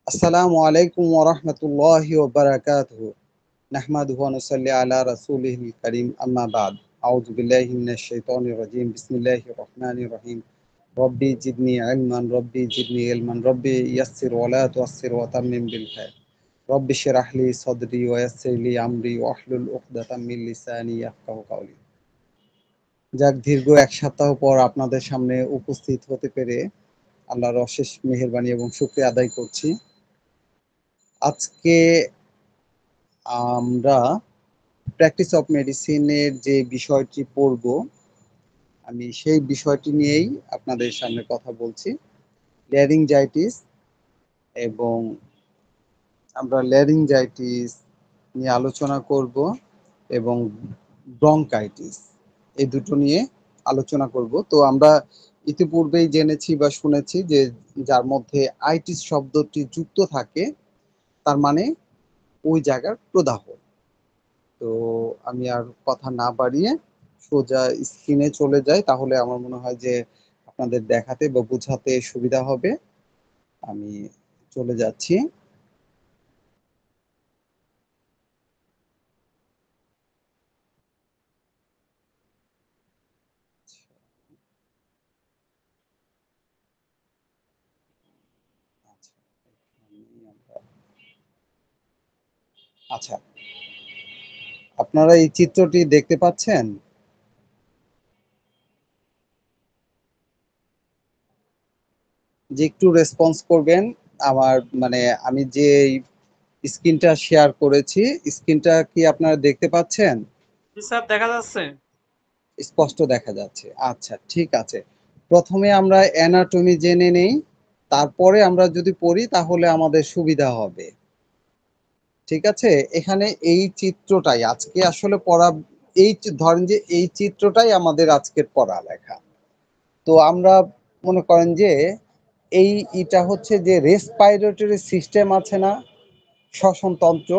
আসসালামু আলাইকুম ওয়া রাহমাতুল্লাহি ওয়া বারাকাতুহু। নাহমাদুহু ওয়া নুসাল্লি আলা রাসূলিহিল কারীম, আম্মা বা'দ। আউযু বিল্লাহি মিনাশ শাইতানির রাজীম। বিসমিল্লাহির রহমানির রহিম। রব্বি জিদনি ইলমান, রব্বি জিদনি ইলমান, রব্বি ইয়াসসির ওয়া লা তু'আসসির ওয়া তাম্মিম বিল খায়র। রব্বি ইশরাহ লি সাদরি ওয়া ইয়াসসির লি আমরি ওয়াহলুল উকদাতাম মিন লিসানি ইয়াফকাহু কাওলি। যাক, দীর্ঘ এক সপ্তাহ পর আপনাদের সামনে উপস্থিত হতে পেরে আল্লাহর অশেষ মেহেরবানি এবং শুকরিয়া আদায় করছি। আজকে আমরা প্র্যাকটিস অফ মেডিসিনের যে বিষয়টি পড়ব, আমি সেই বিষয়টি নিয়েই আপনাদের সামনে কথা বলছি। ল্যারিঞ্জাইটিস, এবং আমরা ল্যারিঞ্জাইটিস নিয়ে আলোচনা করব এবং ব্রঙ্কাইটিস, এই দুটো নিয়ে আলোচনা করব। তো আমরা ইতিপূর্বেই জেনেছি বা শুনেছি যে যার মধ্যে আইটিস শব্দটি যুক্ত থাকে তার মানে ওই জায়গার প্রদাহ। তো আমি আর কথা না বাড়িয়ে সোজা স্ক্রিনে চলে যাই, তাহলে আমার মনে হয় যে আপনাদের দেখাতে বা বোঝাতে সুবিধা হবে। আমি চলে যাচ্ছি। আচ্ছা, আচ্ছা, আপনারা এই চিত্রটি দেখতে পাচ্ছেন? যে একটু রেসপন্স করবেন। আমার মানে আমি যে স্ক্রিনটা শেয়ার করেছি, স্ক্রিনটা কি আপনারা দেখতে পাচ্ছেন? জি স্যার, দেখা যাচ্ছে। স্পষ্ট দেখা যাচ্ছে। আচ্ছা, ঠিক আছে। প্রথমে আমরা অ্যানাটমি জেনে নেই, তারপরে আমরা যদি পড়ি তাহলে আমাদের সুবিধা হবে। ঠিক আছে? এখানে এই চিত্রটাই আজকে আসলে পড়া, ধরেন যে এই চিত্রটাই আমাদের আজকের পড়ালেখা। তো আমরা মনে করেন যে এটা হচ্ছে যে রেসপাইরেটরি সিস্টেম আছে না, শ্বসনতন্ত্র,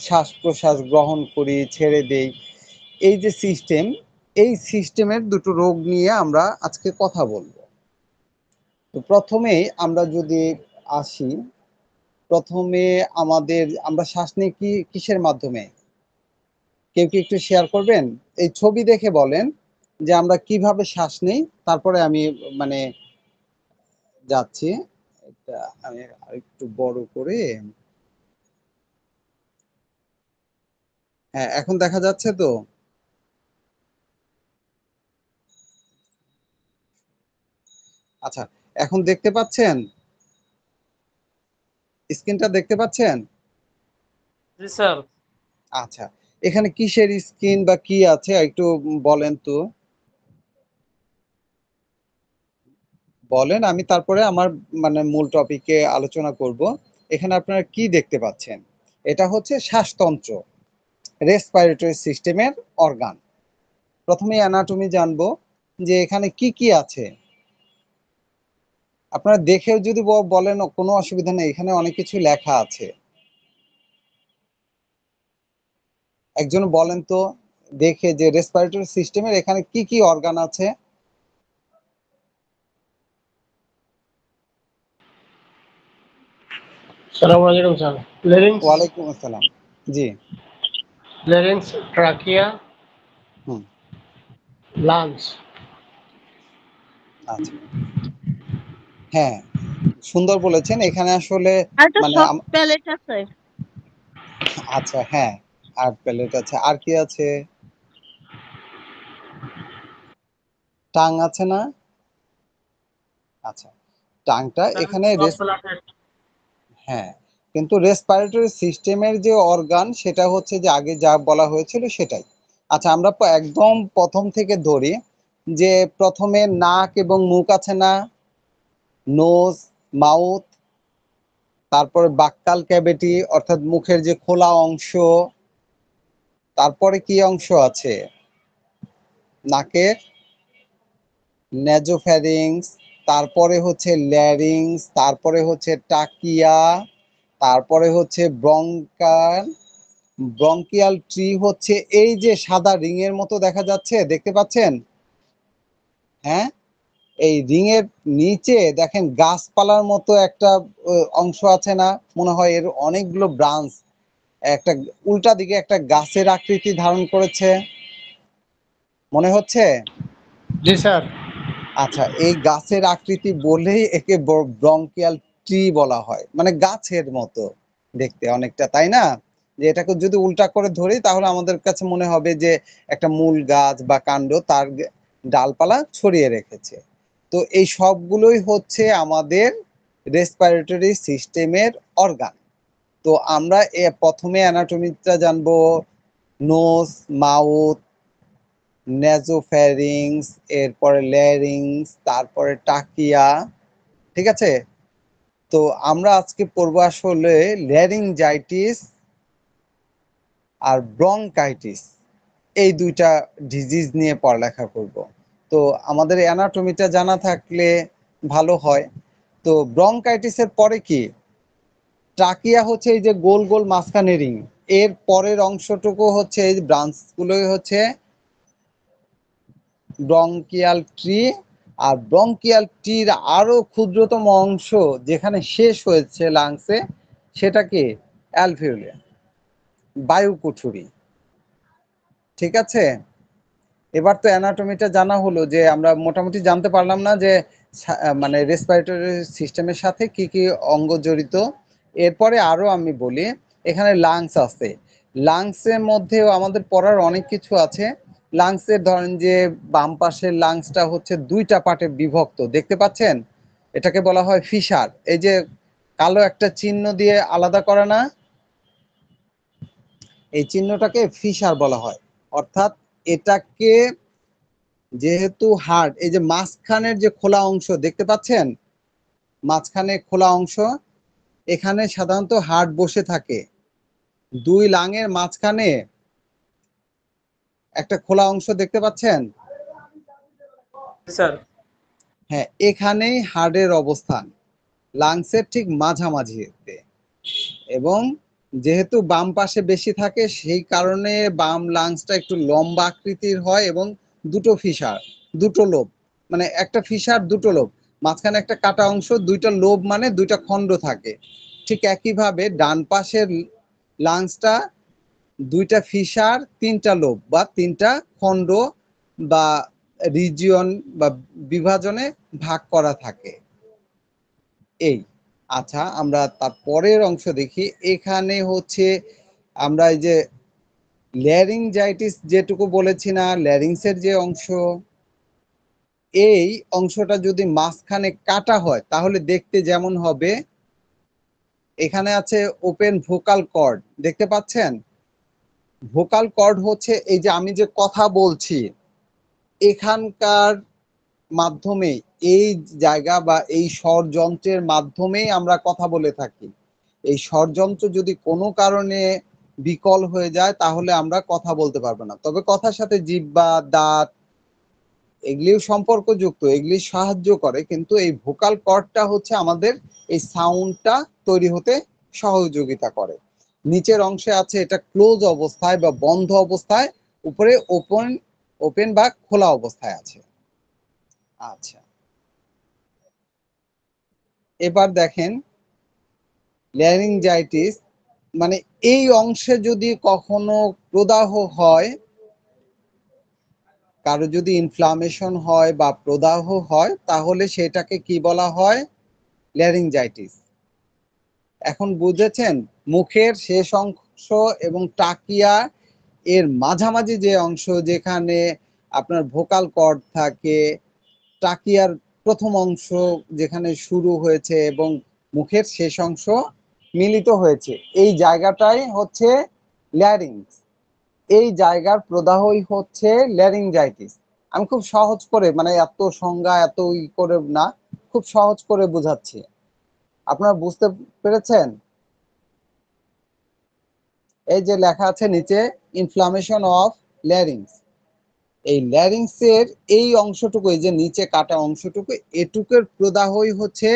শ্বাস প্রশ্বাস গ্রহণ করি, ছেড়ে দেই, এই যে সিস্টেম, এই সিস্টেমের দুটো রোগ নিয়ে আমরা আজকে কথা বলবো। তো প্রথমেই আমরা যদি আসি, প্রথমে আমরা শ্বাস নিই কিসের মাধ্যমে? কেউ কি একটু শেয়ার করবেন? এই ছবি দেখে বলেন যে আমরা কিভাবে শ্বাস নিই, তারপরে আমি মানে যাচ্ছি। এটা আমি আরেকটু বড় করে, হ্যাঁ, এখন দেখা যাচ্ছে তো? আচ্ছা, এখন দেখতে পাচ্ছেন? স্ক্রিনটা দেখতে পাচ্ছেন? জি স্যার। আচ্ছা, এখানে কিসের স্ক্রিন বা কি আছে একটু বলেন তো? বলেন, আমি তারপরে আমার মানে মূল টপিকে আলোচনা করব। এখানে আপনারা কি দেখতে পাচ্ছেন? এটা হচ্ছে শ্বাসতন্ত্র, রেসপিরেটরি সিস্টেমের অর্গান। প্রথমে অ্যানাটমি জানবো যে এখানে কি কি আছে। আপনারা দেখেও যদি বলেন কোনো অসুবিধা নেই, এখানে অনেক কিছু লেখা আছে। একজন বলেন তো দেখে যে রেসপিরেটরি সিস্টেমের এখানে কি কি অর্গান আছে। আসসালামু আলাইকুম স্যার। লেরিংস, ওয়ালাইকুম আসসালাম। জি। লেরিংস, ট্রাকিয়া, হুম। লাংস। আচ্ছা, হ্যাঁ, সুন্দর বলেছেন। এখানে আসলে আর একটা মানে সফট প্যালেট আছে। আচ্ছা, হ্যাঁ, আর প্যালেট আছে। আর কি আছে? টাং আছে না? আচ্ছা, টাংটা এখানে হ্যাঁ, কিন্তু রেসপিরেটরি সিস্টেমের যে অর্গান সেটা হচ্ছে যে আগে যা বলা হয়েছিল সেটাই। আচ্ছা, আমরা একদম প্রথম থেকে ধরি যে প্রথমে নাক এবং মুখ আছে না, নোজ, মাউথ, তারপরে বাক্কাল ক্যাভিটি অর্থাৎ মুখের যে খোলা অংশ, তারপরে কি অংশ আছে? নাকের নেজোফ্যারিংস, তারপরে হচ্ছে ল্যারিংস, তারপরে হচ্ছে টাকিয়া, তারপরে হচ্ছে ব্রঙ্কিয়াল ট্রি হচ্ছে এই যে সাদা রিং এর মতো দেখা যাচ্ছে, দেখতে পাচ্ছেন? হ্যাঁ, এই রিং এর নিচে দেখেন গাছপালার মতো একটা অংশ আছে না, মনে হয় এর অনেকগুলো ব্রাঞ্চ, একটা উল্টা দিকে একটা গাছের আকৃতি ধারণ করেছে, মনে হচ্ছে? জি স্যার। আচ্ছা, এই গাছের আকৃতি বলেই একে ব্রঙ্কিয়াল ট্রি বলা হয়, মানে গাছের মতো দেখতে অনেকটা, তাই না? যে এটাকে যদি উল্টা করে ধরি তাহলে আমাদের কাছে মনে হবে যে একটা মূল গাছ বা কাণ্ড তার ডালপালা ছড়িয়ে রেখেছে। তো এই সবগুলোই হচ্ছে আমাদের রেসপিরেটরি সিস্টেমের অর্গান। তো আমরা প্রথমে অ্যানাটমিটা জানবো, নোজ, মাউথ, নেজোফ্যারিংস, এরপরে ল্যারিংস, তারপরে টাকিয়া, ঠিক আছে? তো আমরা আজকে পড়বো আসলে ল্যারিংজাইটিস আর ব্রঙ্কাইটিস, এই দুইটা ডিজিজ নিয়ে পড়ালেখা করব। তো আমাদের অ্যানাটমিটা জানা থাকলে ভালো হয়। তো ব্রঙ্কাইটিসের পরে কি? ট্রাকিয়া হচ্ছে এই যে গোল গোল মাঝখানে রিং, এর পরের অংশটুকু হচ্ছে এই ব্রাঞ্চগুলোই হচ্ছে ব্রঙ্কিয়াল ট্রি। আর ব্রঙ্কিয়াল ট্রির আরো ক্ষুদ্রতম অংশ যেখানে শেষ হয়েছে লাংসে, সেটা কি? অ্যালভিওলি, বায়ুকুঠুরি, ঠিক আছে? এবার তো অ্যানাটমিটা জানা হলো, যে আমরা মোটামুটি জানতে পারলাম না যে মানে রেসপিরেটরি সিস্টেমের সাথে কি কি অঙ্গ জড়িত। এরপরে আরো আমি বলি, এখানে লাংস আছে, লাংসের মধ্যেও আমাদের পড়ার অনেক কিছু আছে। লাংসের ধরেন যে বাম পাশের লাংসটা হচ্ছে দুইটা পার্টে বিভক্ত, দেখতে পাচ্ছেন? এটাকে বলা হয় ফিশার, এই যে কালো একটা চিহ্ন দিয়ে আলাদা করে না, এই চিহ্নটাকে ফিশার বলা হয়। অর্থাৎ এটাকে, যেহেতু হার্ট, এই যে মাঝখানের যে খোলা অংশ দেখতে পাচ্ছেন, মাঝখানে খোলা অংশ, এখানে সাধারণত হার্ট বসে থাকে। দুই লাঙের মাঝখানে একটা খোলা অংশ দেখতে পাচ্ছেন? জি স্যার। হ্যাঁ, এখানেই হার্টের অবস্থান, লাংসের ঠিক মাঝামাঝিতে। এবং যেহেতু বাম পাশে বেশি থাকে, সেই কারণে বাম লাংসটা একটু লম্বা আকৃতির হয় এবং দুটো ফিশার, দুটো লোব, মানে একটা ফিশার দুটো লোব, মাঝখানে একটা কাটা অংশ, দুইটা লোব মানে দুইটা খণ্ড থাকে। ঠিক একইভাবে ডান পাশের লাংসটা দুইটা ফিশার, তিনটা লোব বা তিনটা খণ্ড বা রিজিয়ন বা বিভাজনে ভাগ করা থাকে। এই, আচ্ছা, আমরা তার পরের অংশ দেখি। এখানে হচ্ছে আমরা এই যে ল্যারিংজাইটিস যেটুকু বলেছি না, ল্যারিংসের যে অংশ, এই অংশটা যদি মাঝখানে কাটা হয় তাহলে দেখতে যেমন হবে, এখানে আছে ওপেন ভোকাল কর্ড, দেখতে পাচ্ছেন? ভোকাল কর্ড হচ্ছে এই যে আমি যে কথা বলছি, এখানকার মাধ্যমে, এই জায়গা বা এই স্বরযন্ত্রের মাধ্যমেই আমরা কথা বলে থাকি। এই স্বরযন্ত্র যদি কোনো কারণে বিকল হয়ে যায় তাহলে আমরা কথা বলতে পারবো না। তবে কথার সাথে জিহ্বা, দাঁত এগুলিও সম্পর্কযুক্ত, এগুলি সাহায্য করে, কিন্তু এই ভোকাল কর্ডটা হচ্ছে আমাদের এই সাউন্ডটা তৈরি হতে সহযোগিতা করে। নিচের অংশে আছে এটা ক্লোজ অবস্থায় বা বন্ধ অবস্থায়, উপরে ওপেন, ওপেন বা খোলা অবস্থায় আছে। আচ্ছা, এবার দেখেন ল্যারিংজাইটিস, মানে এই অংশে যদি কখনো প্রদাহ হয়, কারো যদি ইনফ্লামেশন হয় বা প্রদাহ হয়, তাহলে সেটাকে কি বলা হয়? ল্যারিংজাইটিস। এখন বুঝেছেন? মুখের শেষ অংশ এবং টাকিয়া এর মাঝামাঝি যে অংশ, যেখানে আপনার ভোকাল কর্ড থাকে, ট্রাকিয়ার প্রথম অংশ যেখানে শুরু হয়েছে এবং মুখের শেষ অংশ মিলিত হয়েছে, এই জায়গাটাই হচ্ছে ল্যারিংস। এই জায়গার প্রদাহই হচ্ছে ল্যারিংজাইটিস। আমি খুব সহজ করে, মানে এত সংজ্ঞা এত করে না, খুব সহজ করে বোঝাচ্ছি, আপনারা বুঝতে পেরেছেন? এই যে লেখা আছে নিচে, ইনফ্লামেশন অফ ল্যারিংস, এই ল্যারিংসের এই অংশটুকু, এই যে নিচে কাটা অংশটুকু, এটুকুর প্রদাহই হচ্ছে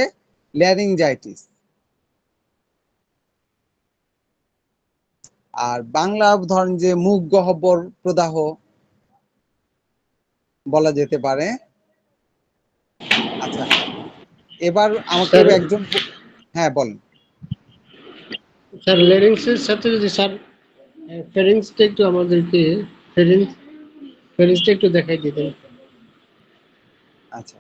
ল্যারিংজাইটিস। আর বাংলা ধরেন যে মুখ গহ্বর প্রদাহ বলা যেতে পারে। এবার আমাকে স্যার একজন হ্যাঁ বলেন। স্যার লেরিংসের সাথে যদি স্যার ফেরিংসটা একটু আমাদেরকে ফেরিংস ফেরিংসটা একটু দেখাই দিতেন। আচ্ছা,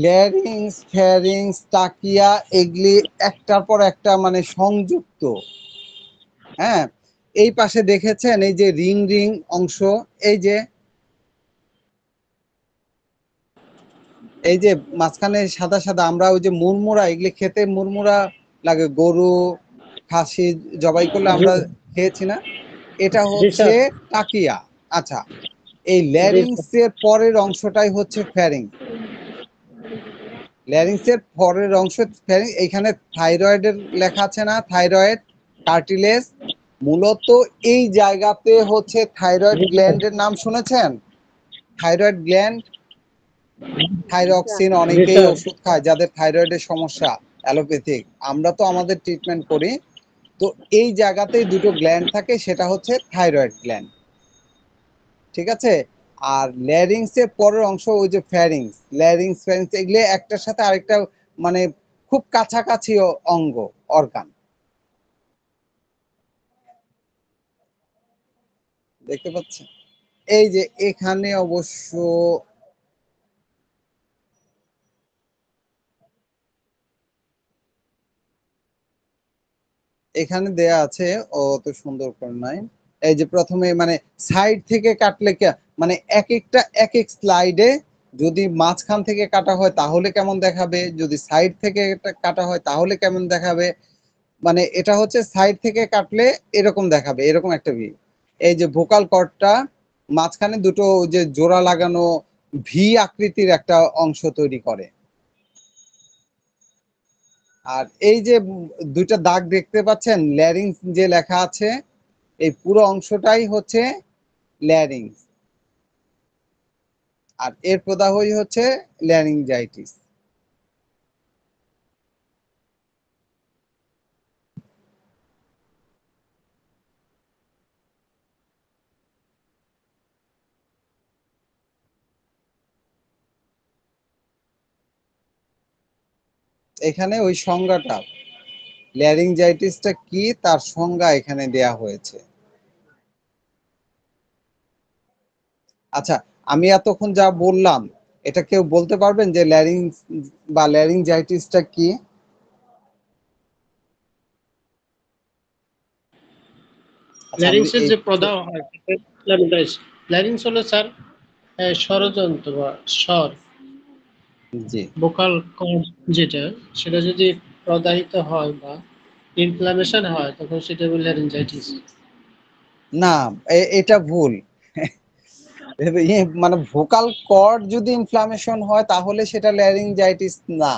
ল্যারিংস ফ্যারিংস টাকিয়া এগুলি একটার পর একটা মানে সংযুক্ত। হ্যাঁ, এই পাশে দেখেছেন এই যে রিং রিং অংশ, এই যে মাঝখানে সাদা সাদা, আমরা ওই যে মুড়মুড়া, এগুলি খেতে মুড়মুড়া লাগে, গরু খাসি জবাই করলে জি আমরা খেয়েছি না, এটা জি হচ্ছে স্যার। টাকিয়া। আচ্ছা, এই জি ল্যারিংস স্যার। এর পরের অংশটাই হচ্ছে ফ্যারিংস। ল্যারিংস এর পরের অংশ ফ্যারিংস। এখানে থাইরয়েডের লেখা আছে না, থাইরয়েড কার্টিলেজ, মূলত এই জায়গাতে হচ্ছে থাইরয়েড জি স্যার। গ্ল্যান্ডের নাম শুনেছেন? থাইরয়েড গ্ল্যান্ড, থাইরক্সিন জি অনেকেই স্যার। ওষুধ খায় যাদের থাইরয়েডের সমস্যা, অ্যালোপ্যাথিক। আমরা তো আমাদের ট্রিটমেন্ট করি। তো এই জায়গাতেই দুটো গ্ল্যান্ড থাকে, সেটা হচ্ছে থাইরয়েড গ্ল্যান্ড। ঠিক আছে। আর ল্যারিংস এর পরের অংশ ওই যে ফ্যারিংস, ল্যারিংস ফ্যারিংস এগুলো একটার সাথে আরেকটা মানে খুব কাছাকাছি অঙ্গ, অর্গান। দেখতে পাচ্ছেন এই যে এখানে অবশ্য এখানে দেয়া আছে, ও তো সুন্দর করে নাই। এই যে প্রথমে মানে সাইড থেকে কাটলে মানে এক একটা এক এক স্লাইডে যদি মাঝখান থেকে কাটা হয় তাহলে কেমন দেখাবে, যদি সাইড থেকে কাটা হয় তাহলে কেমন দেখাবে, মানে এটা হচ্ছে সাইড থেকে কাটলে এরকম দেখাবে, এরকম একটা ভিউ। এই যে ভোকাল কর্ডটা মাঝখানে দুটো যে জোড়া লাগানো ভি আকৃতির একটা অংশ তৈরি করে। আর এই যে দুইটা দাগ দেখতে পাচ্ছেন, ল্যারিংস যে লেখা আছে, এই পুরো অংশটাই হচ্ছে ল্যারিংস। আর এর প্রদাহই হচ্ছে ল্যারিংজাইটিস। এখানে ওই সংজ্ঞাটা, ল্যারিংজাইটিসটা কি তার সংজ্ঞা এখানে দেয়া হয়েছে। আচ্ছা, আমি এতক্ষণ যা বললাম এটা কেউ বলতে পারবেন যে ল্যারিংস বা ল্যারিংজাইটিসটা কি? আচ্ছা আমি ল্যারিংসের এই যে প্রদাহ হয় ল্যারিংস, ল্যারিংস হলো স্যার স্বরযন্ত্র বা স্বর, জি ভোকাল কর্ড যেটা, সেটা যদি প্রদাহিত হয় বা ইনফ্লামেশন হয় তখন সেটা বলে ল্যারিঞ্জাইটিস। না, এটা ভুল। মানে ভোকাল কর্ড যদি ইনফ্লামেশন হয় তাহলে সেটা ল্যারিংজাইটিস না।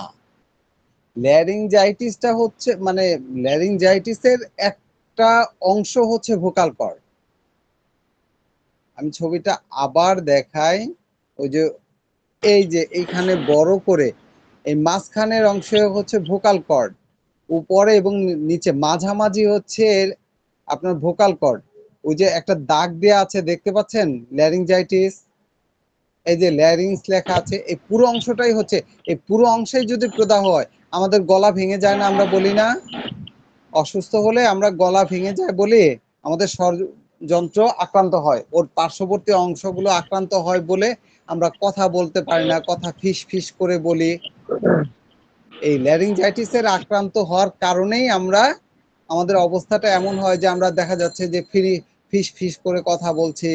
ল্যারিংজাইটিসটা হচ্ছে মানে ল্যারিংজাইটিসের একটা অংশ হচ্ছে ভোকাল কর্ড। আমি ছবিটা আবার দেখাই। ওই যে এই যে এইখানে বড় করে এই মাঝখানের অংশ হচ্ছে ভোকাল কর্ড, উপরে এবং নিচে মাঝামাঝি হচ্ছে আপনার ভোকাল কর্ড। ওই যে একটা দাগ দেয়া আছে দেখতে পাচ্ছেন, ল্যারিংজাইটিস, এই যে ল্যারিংস লেখা আছে, এই পুরো অংশটাই হচ্ছে, এই পুরো অংশেই যদি প্রদাহ হয় আমাদের গলা ভেঙে যায় না, আমরা বলি না অসুস্থ হলে আমরা গলা ভেঙে যায় বলি, আমাদের স্বর যন্ত্র আক্রান্ত হয়, ওর পার্শ্ববর্তী অংশগুলো আক্রান্ত হয় বলে আমরা কথা বলতে পারি না, কথা ফিস ফিস করে বলি। এই ল্যারিংজাইটিসের আক্রান্ত হওয়ার কারণেই আমরা আমাদের অবস্থাটা এমন হয় যে আমরা দেখা যাচ্ছে যে ফিস ফিস করে কথা বলছি,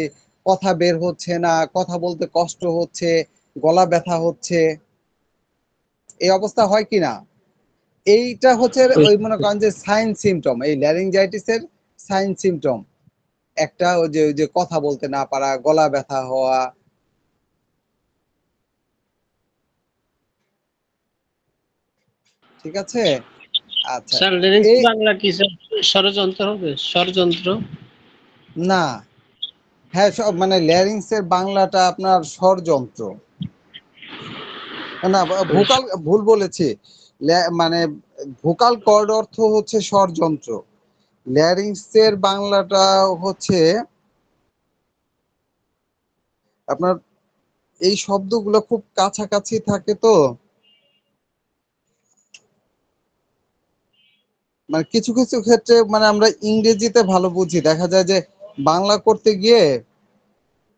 কথা বের হচ্ছে না, কথা বলতে কষ্ট হচ্ছে, গলা ব্যথা হচ্ছে, এই অবস্থা হয় কি না? এইটা হচ্ছে ওই মনে করেন যে সাইন সিমটম, এই ল্যারিংজাইটিসের সাইন সিমটম একটা, ওই যে কথা বলতে না পারা, গলা ব্যথা হওয়া। ঠিক আছে। আচ্ছা, স্যার লেরিংস এই বাংলা কি স্যার ষড়যন্ত্র হবে? ষড়যন্ত্র। না, হ্যাঁ সব মানে ল্যারিংস এর বাংলাটা আপনার স্বরযন্ত্র, না ভোকাল, ভুল বলেছি। মানে ভোকাল কর্ড অর্থ হচ্ছে স্বরযন্ত্র, ল্যারিংস এর বাংলাটা হচ্ছে আপনার, এই শব্দগুলো খুব কাছাকাছি থাকে তো। মানে কিছু কিছু ক্ষেত্রে মানে আমরা ইংরেজিতে ভালো বুঝি, দেখা যায় যে বাংলা করতে গিয়ে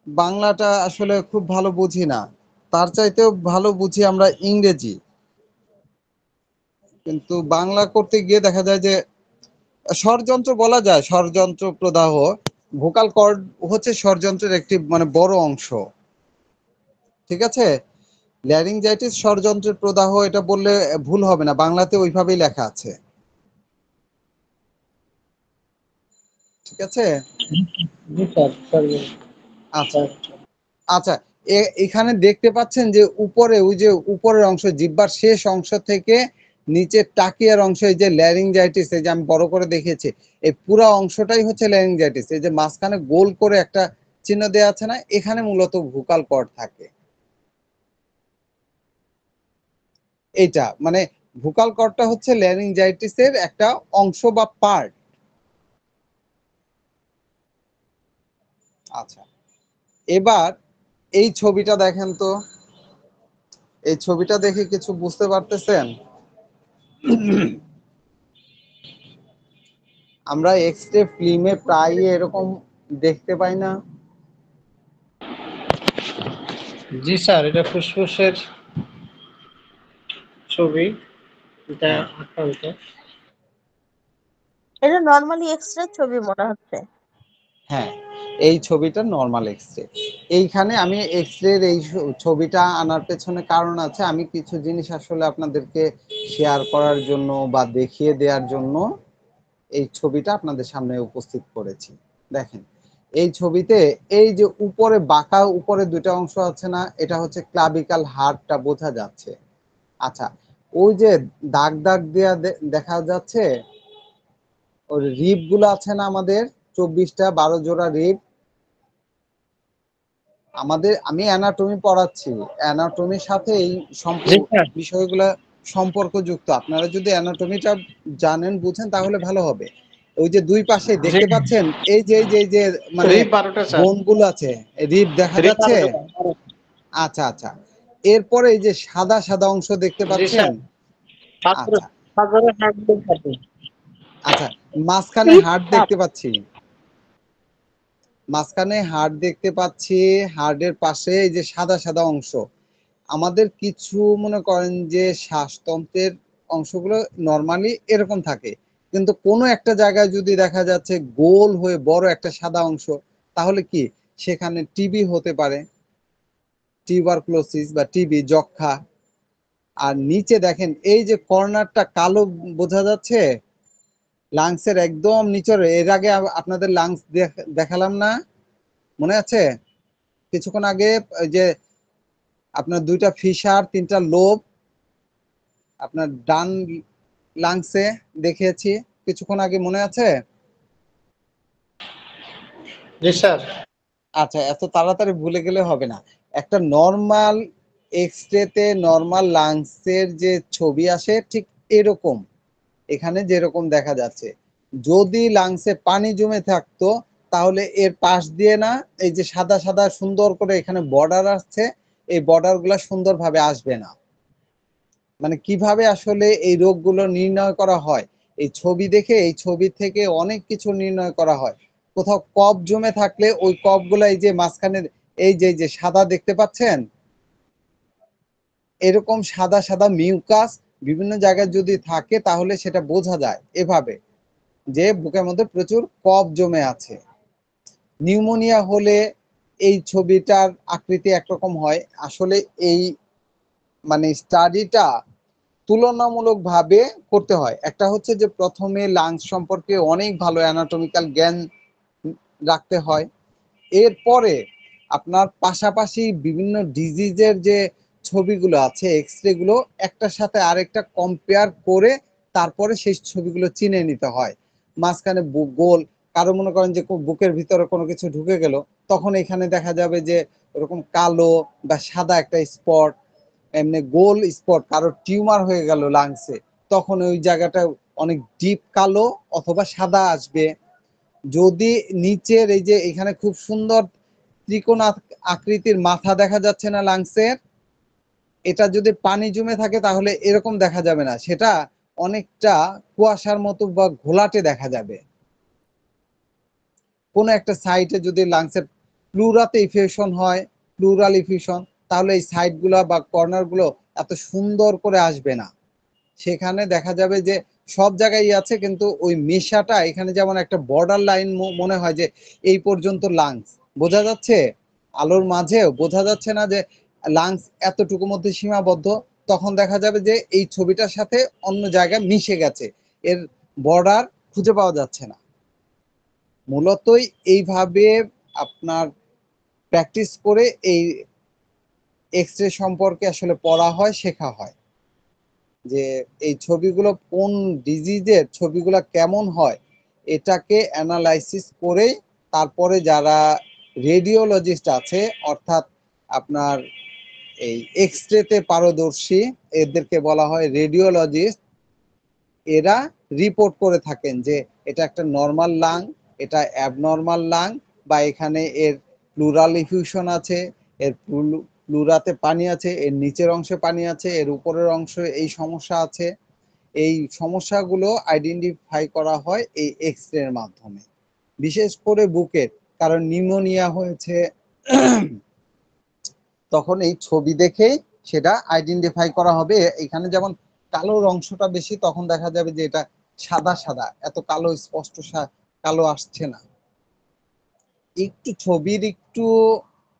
বাংলাটা আসলে খুব ভালো বুঝি না, তার চাইতেও ভালো বুঝি আমরা ইংরেজি। কিন্তু বাংলা করতে গিয়ে দেখা যায় যে স্বরযন্ত্র বলা যায়, স্বরযন্ত্র প্রদাহ, ভোকাল কর্ড হচ্ছে স্বরযন্ত্রের একটি মানে বড় অংশ। ঠিক আছে, ল্যারিঞ্জাইটিস স্বরযন্ত্রের প্রদাহ এটা বললে ভুল হবে না, বাংলাতে ওইভাবেই লেখা আছে। ঠিক আছে। জি স্যার, স্যার আচ্ছা আচ্ছা, এখানে দেখতে পাচ্ছেন যে উপরে ওই যে উপরের অংশ, জিহ্বার শেষ অংশ থেকে নিচের টাকিয়ার অংশ, এই যে ল্যারিঞ্জাইটিস, এই যে আমি বড় করে দেখিয়েছি, এই পুরো অংশটাই হচ্ছে ল্যারিঞ্জাইটিস। এই যে মাঝখানে গোল করে একটা চিহ্ন দেওয়া আছে না, এখানে মূলত ভোকাল কর্ড থাকে। এইটা মানে ভোকাল কর্ডটা হচ্ছে ল্যারিঞ্জাইটিসের একটা অংশ বা পার্ট। আচ্ছা, এবার এই ছবিটা দেখেন তো, এই ছবিটা দেখে কিছু বুঝতে পারতেছেন? আমরা এক্স রে ফিল্মে প্রায় এরকম দেখতে পাই না? জি স্যার, এটা ফুসফুসের ছবি, এটা হ্যাঁ আক্রান্ত। এটা নর্মালি এক্সরে ছবি মনে হচ্ছে। হ্যাঁ, এই ছবিটা নর্মাল এক্স রে। এইখানে আমি এক্স রের এই ছবিটা আনার পেছনে কারণ আছে, আমি কিছু জিনিস আসলে আপনাদেরকে শেয়ার করার জন্য বা দেখিয়ে দেওয়ার জন্য এই ছবিটা আপনাদের সামনে উপস্থিত করেছি। দেখেন এই ছবিতে এই যে উপরে বাঁকা উপরে দুটো অংশ আছে না, এটা হচ্ছে ক্লাবিকাল হাড়টা বোঝা যাচ্ছে। আচ্ছা, ওই যে দাগ দাগ দেয়া দেখা যাচ্ছে, ওই রিব গুলো আছে না আমাদের, 24টা 12 জোড়া রিব আমাদের। আমি অ্যানাটমি পড়াচ্ছি, অ্যানাটমির সাথে এই জি স্যার, বিষয়গুলো সম্পর্কযুক্ত। আপনারা যদি অ্যানাটমিটা জানেন বুঝেন তাহলে ভালো হবে। ওই যে দুই পাশে জি দেখতে পাচ্ছেন, এই যে মানে রিপ 12টা স্যার, বোন গুলো আছে, রিব দেখা রিপ যাচ্ছে। 12টা। আচ্ছা আচ্ছা, এরপরে এই যে সাদা সাদা অংশ দেখতে জি পাচ্ছেন। স্যার, পাথরে আচ্ছা পাথরে হাঁটতে থাকে। আচ্ছা, মাঝখানে হাড় দেখতে পাচ্ছি, মাঝখানে হাড় দেখতে পাচ্ছি, হাড়ের পাশে এই যে সাদা সাদা অংশ। আমাদের কিছু মনে করেন যে শ্বাসতন্ত্রের অংশগুলো নরমালি এরকম থাকে, কিন্তু কোনো একটা জায়গায় যদি দেখা যাচ্ছে গোল হয়ে বড় একটা সাদা অংশ, তাহলে কি সেখানে টিবি হতে পারে, টিউবারকুলোসিস বা টিবি, যক্ষা। আর নিচে দেখেন এই যে কর্নারটা কালো বোঝা যাচ্ছে, লাংসের একদম নিচের, এর আগে আপনাদের লাংস দেখালাম না, মনে আছে কিছুক্ষণ আগে? ওই যে আপনার দুইটা ফিশার, তিনটা লোব আপনার ডান লাংসে দেখিয়েছি কিছুক্ষণ আগে, মনে আছে? জি স্যার, আচ্ছা, এত তাড়াতাড়ি ভুলে গেলে হবে না। একটা নর্মাল এক্স রেতে নর্মাল লাংসের যে ছবি আসে ঠিক এরকম, এখানে যেরকম দেখা যাচ্ছে। যদি লাংসে পানি জমে থাকতো তাহলে এর পাশ দিয়ে না, এই যে সাদা সাদা সুন্দর করে এখানে বর্ডার আসছে, এই বর্ডার গুলা সুন্দরভাবে আসবে না। মানে কিভাবে আসলে এই রোগগুলো নির্ণয় করা হয়, এই ছবি দেখে, এই ছবি থেকে অনেক কিছু নির্ণয় করা হয়। কোথাও কফ জমে থাকলে ওই কফগুলো এই যে মাঝখানে এই যে সাদা দেখতে পাচ্ছেন, এরকম সাদা সাদা মিউকাস বিভিন্ন জায়গায় যদি থাকে তাহলে সেটা বোঝা যায় এভাবে, যে বুকের মধ্যে প্রচুর কফ জমে আছে। নিউমোনিয়া হলে এই ছবিটার আকৃতি একরকম হয়। আসলে এই মানে স্টাডিটা তুলনামূলকভাবে করতে হয়। একটা হচ্ছে যে প্রথমে লাংস সম্পর্কে অনেক ভালো অ্যানাটমিক্যাল জ্ঞান রাখতে হয়। এরপরে আপনার পাশাপাশি বিভিন্ন ডিজিজের যে ছবিগুলো আছে, এক্স-রে গুলো একটার সাথে আরেকটা কম্পেয়ার করে তারপরে সেই ছবিগুলো চিনে নিতে হয়। মাঝখানে গোল, কারো মনে করেন যে বুকের ভিতরে কোনো কিছু ঢুকে গেল, তখন এখানে দেখা যাবে যে ওরকম কালো বা সাদা একটা স্পট, এমনি গোল স্পট, কারো টিউমার হয়ে গেল লাংসে, তখন ওই জায়গাটা অনেক ডিপ কালো অথবা সাদা আসবে। যদি নিচের এই যে এখানে খুব সুন্দর ত্রিকোণ আকৃতির মাথা দেখা যাচ্ছে না লাংসের, এটা যদি পানি জমে থাকে তাহলে এরকম দেখা যাবে না, সেটা অনেকটা কুয়াশার মতো বা ঘোলাটে দেখা যাবে। কোনো একটা সাইটে যদি লাংসের প্লুরাতে ইফিউশন হয়, প্লুরাল ইফিউশন, তাহলে এই সাইডগুলো বা কর্নারগুলো এত সুন্দর করে আসবে না। সেখানে দেখা যাবে যে সব জায়গায় আছে, কিন্তু ওই মেশাটা এখানে যেমন একটা বর্ডার লাইন মনে হয় যে এই পর্যন্ত লাংস বোঝা যাচ্ছে, আলোর মাঝেও বোঝা যাচ্ছে না যে লাংস এতটুকু মধ্যে সীমাবদ্ধ। তখন দেখা যাবে যে এই ছবিটার সাথে অন্য জায়গায় মিশে গেছে, এর বর্ডার খুঁজে পাওয়া যাচ্ছে না। মূলতই এইভাবে আপনার প্র্যাকটিস করে এই এক্স রে সম্পর্কে আসলে পড়া হয়, শেখা হয় যে এই ছবিগুলো কোন ডিজিজের ছবিগুলো কেমন হয়, এটাকে অ্যানালাইসিস করে তারপরে যারা রেডিওলজিস্ট আছে, অর্থাৎ আপনার এই এক্স রেতে পারদর্শী, এদেরকে বলা হয় রেডিওলজিস্ট। এরা রিপোর্ট করে থাকেন যে এটা একটা নর্মাল লাং, এটা অ্যাবনর্মাল লাং, বা এখানে এর প্লুরাল ইফিউশন আছে, এর প্লুরাতে পানি আছে, এর নিচের অংশে পানি আছে, এর উপরের অংশে এই সমস্যা আছে। এই সমস্যাগুলো আইডেন্টিফাই করা হয় এই এক্স রের মাধ্যমে, বিশেষ করে বুকের, কারণ নিউমোনিয়া হয়েছে তখন এই ছবি দেখে সেটা আইডেন্টিফাই করা হবে। এখানে যেমন কালোর অংশটা বেশি, তখন দেখা যাবে যে এটা সাদা সাদা, এত কালো স্পষ্ট কালো আসছে না। একটু ছবির একটু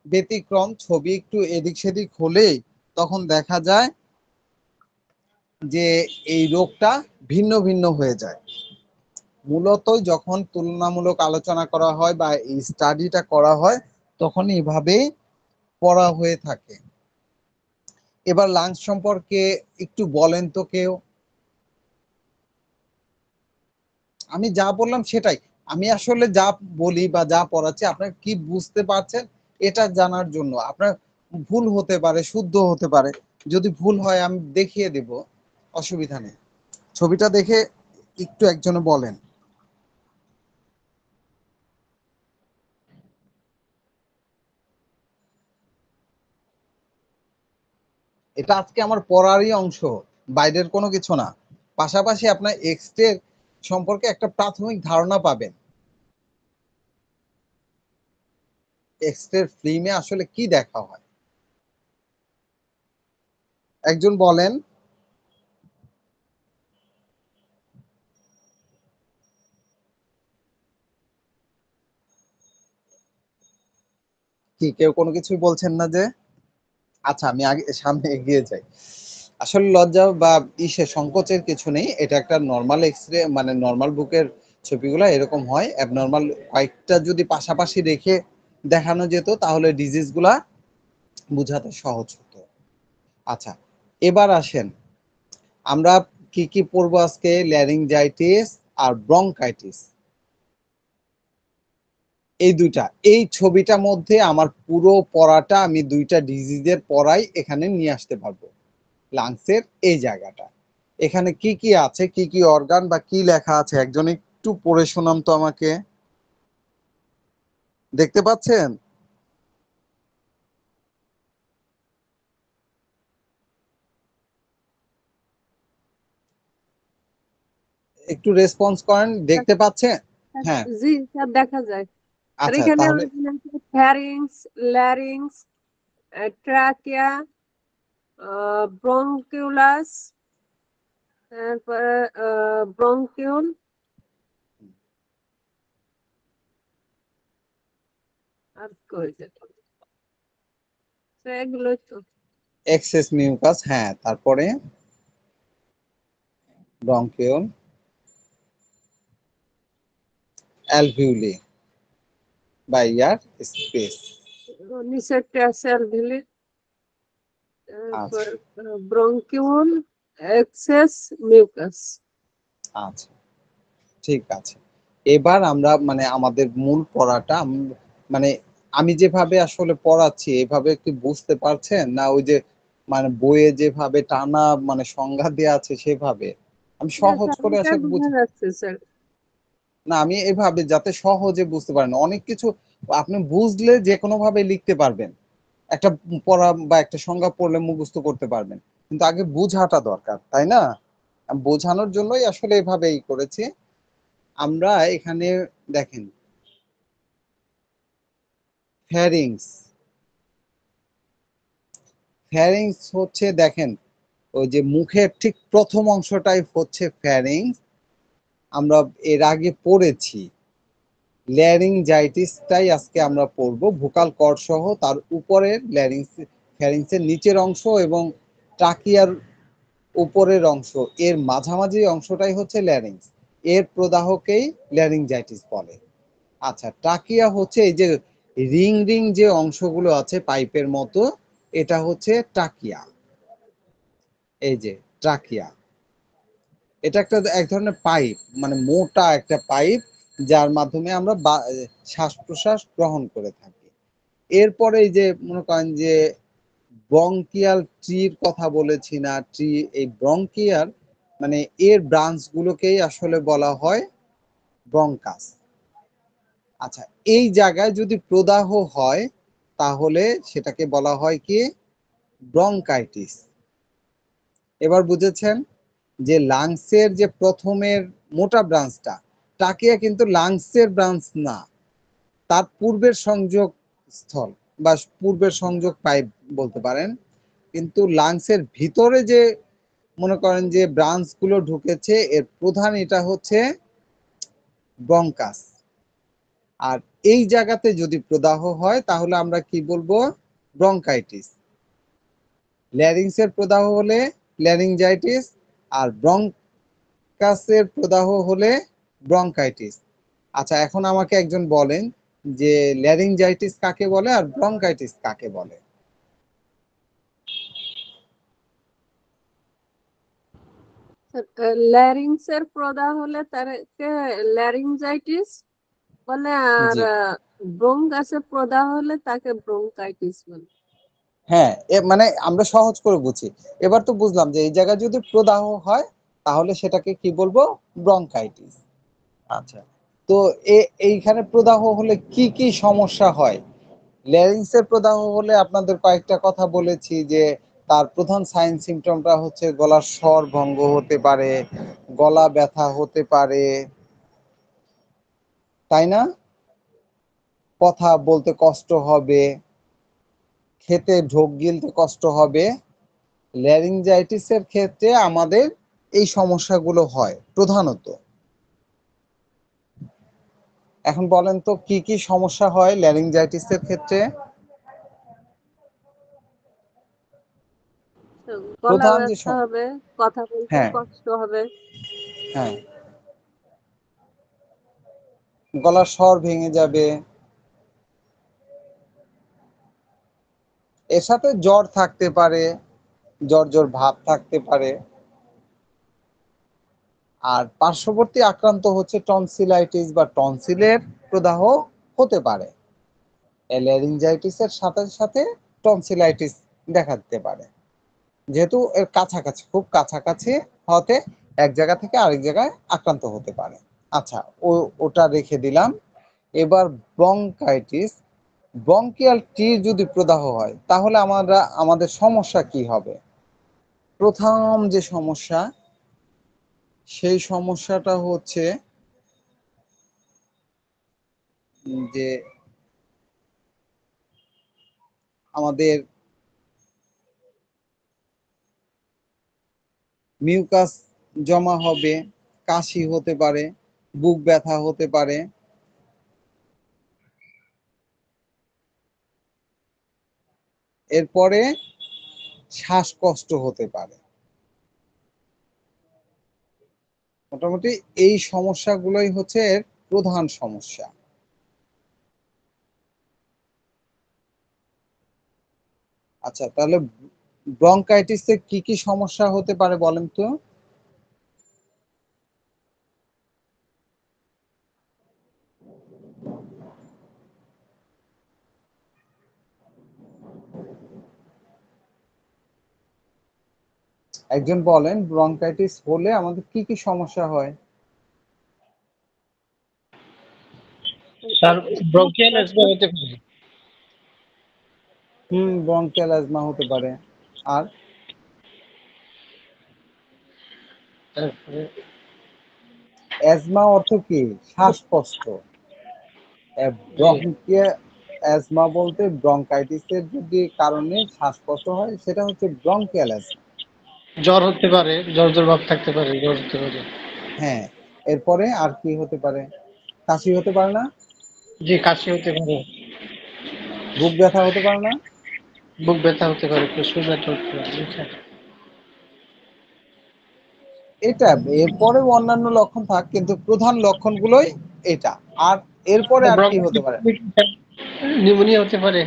ব্যতিক্রম, ছবি একটু এদিক সেদিক হলেই তখন দেখা যায় যে এই রোগটা ভিন্ন ভিন্ন হয়ে যায়। মূলত যখন তুলনামূলক আলোচনা করা হয় বা এই স্টাডিটা করা হয়, তখন এইভাবেই পড়া হয়ে থাকে। এবার লাংস সম্পর্কে একটু বলেন তো কেউ। আমি যা বললাম সেটাই, আমি আসলে যা বলি বা যা পড়াচ্ছি আপনার কি বুঝতে পারছেন এটা জানার জন্য। আপনার ভুল হতে পারে, শুদ্ধ হতে পারে, যদি ভুল হয় আমি দেখিয়ে দেব, অসুবিধা নেই। ছবিটা দেখে একটু একজনে বলেন। এটা আজকে আমার পড়ারই অংশ, বাইরের কোনো কিছু না। পাশাপাশি আপনার এক্স রে সম্পর্কে একটা প্রাথমিক ধারণা পাবেন, এক্স রে ফিল্মে আসলে কি দেখা হয়। একজন বলেন। কি কেউ কোনো কিছুই বলছেন না যে? আচ্ছা, আমি আগে সামনে এগিয়ে যাই। আসলে লজ্জা বা সংকোচের কিছু নেই, এটা একটা নর্মাল এক্স রে, মানে নর্মাল বুকের ছবিগুলো এরকম হয়। অ্যাবনর্মাল কয়েকটা যদি পাশাপাশি রেখে দেখানো যেত তাহলে ডিজিজ গুলা বুঝাতে সহজ হতো। আচ্ছা, এবার আসেন আমরা কি কি পড়বো আজকে। ল্যারিংজাইটিস আর ব্রঙ্কাইটিস, এই দুইটা, এই ছবিটার মধ্যে আমার পুরো পড়াটা আমি দুইটা ডিজিজের পড়াই এখানে নিয়ে আসতে পারবো। লাংসের এই জায়গাটা, এখানে কি কি আছে, কি কি অর্গান বা কি লেখা আছে, একজন একটু পড়ে শোনাম তো আমাকে। দেখতে পাচ্ছেন? একটু রেসপন্স করেন, দেখতে পাচ্ছেন? হ্যাঁ, জি স্যার, দেখা যায়। আর আচ্ছা এখানে তাহলে ফ্যারিংস, ল্যারিংস, ট্রাকিয়া, ব্রঙ্কিউলাস, তারপরে ব্রঙ্কিউল, আর কইছে তো এগুলো তো। এক্সেস মিউকাস, হ্যাঁ, তারপরে ব্রঙ্কিওল, অ্যালভিউলি বা ইয়ার স্পেস। নিচের ট্যাসেল ভিলি, আচ্ছা তারপর ব্রঙ্কিউল, এক্সেস মিউকাস। আচ্ছা, ঠিক আছে। এবার আমরা মানে আমাদের মূল পড়াটা মানে আমি যেভাবে আসলে পড়াচ্ছি এভাবে কি বুঝতে পারছেন না? ওই যে মানে বইয়ে যেভাবে টানা মানে সংজ্ঞা দেওয়া আছে সেভাবে আমি সহজ স্যার করে ওটা আসলে বোঝা যাচ্ছে স্যার। না, আমি এভাবে যাতে সহজে বুঝতে পারেন, অনেক কিছু আপনি বুঝলে যে কোনো ভাবে লিখতে পারবেন, একটা পড়া বা একটা সংজ্ঞা পড়লে মুখস্থ করতে পারবেন, কিন্তু আগে বুঝাটা দরকার, তাই না? বোঝানোর জন্যই আসলে এভাবেই করেছি। আমরা এখানে দেখেন ফ্যারিংস, ফ্যারিংস হচ্ছে দেখেন ওই যে মুখের ঠিক প্রথম অংশটাই হচ্ছে ফ্যারিংস। আমরা এর আগে পড়েছি ল্যারিংজাইটিসটাই আজকে আমরা পড়ব, ভোকাল কর্ড সহ তার উপরের ফ্যারিংসের নিচের অংশ এবং ট্রাকিয়ার উপরের অংশ, এর মাঝামাঝি অংশটাই হচ্ছে ল্যারিংস। এর প্রদাহকেই ল্যারিংজাইটিস বলে। আচ্ছা, ট্রাকিয়া হচ্ছে এই যে রিং রিং যে অংশগুলো আছে পাইপের মতো, এটা হচ্ছে ট্রাকিয়া। এই যে ট্রাকিয়া, এটা একটা এক ধরনের পাইপ, মানে মোটা একটা পাইপ, যার মাধ্যমে আমরা শ্বাস প্রশ্বাস গ্রহণ করে থাকি। এরপরে এই যে মনে করেন যে ব্রঙ্কিয়াল ট্রির কথা বলেছি না, ট্রি, এই ব্রঙ্কিয়াল মানে এর ব্রাঞ্চ গুলোকেই আসলে বলা হয় ব্রঙ্কাস। আচ্ছা, এই জায়গায় যদি প্রদাহ হয় তাহলে সেটাকে বলা হয় কি ব্রঙ্কাইটিস। এবার বুঝেছেন যে লাংসের যে প্রথমের মোটা ব্রাঞ্চটা, ট্রাকিয়া কিন্তু লাংসের ব্রাঞ্চ না, তার পূর্বের সংযোগ স্থল বা পূর্বের সংযোগ পাইপ বলতে পারেন। কিন্তু লাংসের ভিতরে যে মনে করেন যে ব্রাঞ্চ গুলো ঢুকেছে, এর প্রধান এটা হচ্ছে ব্রঙ্কাস। আর এই জায়গাতে যদি প্রদাহ হয় তাহলে আমরা কি বলবো, ব্রঙ্কাইটিস। ল্যারিংসের প্রদাহ হলে ল্যারিংজাইটিস, আর ব্রঙ্কাসের প্রদাহ হলে ব্রঙ্কাইটিস। আচ্ছা, এখন আমাকে একজন বলেন যে ল্যারিংজাইটিস কাকে বলে আর ব্রঙ্কাইটিস কাকে বলে? ল্যারিংসের প্রদাহ হলে তাকে ল্যারিংজাইটিস বলে, আর জি ব্রঙ্কাসের প্রদাহ হলে তাকে ব্রঙ্কাইটিস বলে। হ্যাঁ, মানে আমরা সহজ করে বুঝি। এবার তো বুঝলাম যে এই জায়গায় যদি প্রদাহ হয় তাহলে সেটাকে কি বলবো, ব্রঙ্কাইটিস। আচ্ছা, তো এইখানে প্রদাহ হলে কি কি সমস্যা হয়? ল্যারিংসের প্রদাহ হলে আপনাদের কয়েকটা কথা বলেছি যে তার প্রধান সাইন সিমটমটা হচ্ছে গলার স্বর ভঙ্গ হতে পারে, গলা ব্যথা হতে পারে, তাই না? কথা বলতে কষ্ট হবে, খেতে ঢোক গিলতে কষ্ট হবে। ল্যারিংজাইটিসের ক্ষেত্রে আমাদের এই সমস্যাগুলো হয় প্রধানত। এখন বলেন তো কি কি সমস্যা হয় ল্যারিংজাইটিসের ক্ষেত্রে? গলা প্রধান যে ব্যথা হবে, কথা বলতে হ্যাঁ কষ্ট হবে। হ্যাঁ, গলার স্বর ভেঙে যাবে, এর সাথে জ্বর থাকতে পারে, জ্বর জ্বর ভাব থাকতে পারে। আর পার্শ্ববর্তী আক্রান্ত হচ্ছে টনসিলাইটিস বা টনসিলের প্রদাহ হতে পারে। ল্যারিঞ্জাইটিসের সাথে সাথে টনসিলাইটিস দেখা দিতে পারে, যেহেতু এর কাছাকাছি, খুব কাছাকাছি হতে এক জায়গা থেকে আরেক জায়গায় আক্রান্ত হতে পারে। আচ্ছা, ওটা রেখে দিলাম। এবার ব্রঙ্কাইটিস, ব্রঙ্কিয়াল টি যদি প্রদাহ হয় তাহলে আমাদের সমস্যা কি হবে? প্রথম যে সমস্যা, সেই সমস্যাটা হচ্ছে যে আমাদের মিউকাস জমা হবে, কাশি হতে পারে, বুক ব্যথা হতে পারে। এরপরে শ্বাসকষ্ট হতে পারে। মোটামুটি এই সমস্যাগুলোই হচ্ছে এর প্রধান সমস্যা। আচ্ছা, তাহলে ব্রঙ্কাইটিসে কি কি সমস্যা হতে পারে বলেন তো? একজন বলেন ব্রঙ্কাইটিস হলে আমাদের কি কি সমস্যা হয়? স্যার ব্রঙ্কিয়াল অ্যাজমা হতে পারে। ব্রঙ্কিয়াল অ্যাজমা হতে পারে। আর তারপরে অ্যাজমা অর্থ কি? শ্বাসকষ্ট। জি, ব্রঙ্কিয়া অ্যাজমা বলতে ব্রঙ্কাইটিসের যদি কারণে শ্বাসকষ্ট হয় সেটা হচ্ছে ব্রঙ্কিয়াল অ্যাজমা। জ্বর হতে পারে, জ্বর জ্বর ভাব থাকতে পারে, জ্বর হতে পারে। হ্যাঁ, এরপরে আর কি হতে পারে? কাশি হতে পারে না? জি, কাশি হতে পারে, বুক ব্যথা হতে পারে না? বুক ব্যথা হতে পারে, প্রচুর ব্যথা হতে পারে, বুঝছেন? এটা এরপরে অন্যান্য লক্ষণ থাক, কিন্তু প্রধান লক্ষণগুলোই এটা। আর এরপরে আর কি হতে পারে? নিউমোনিয়া হতে পারে।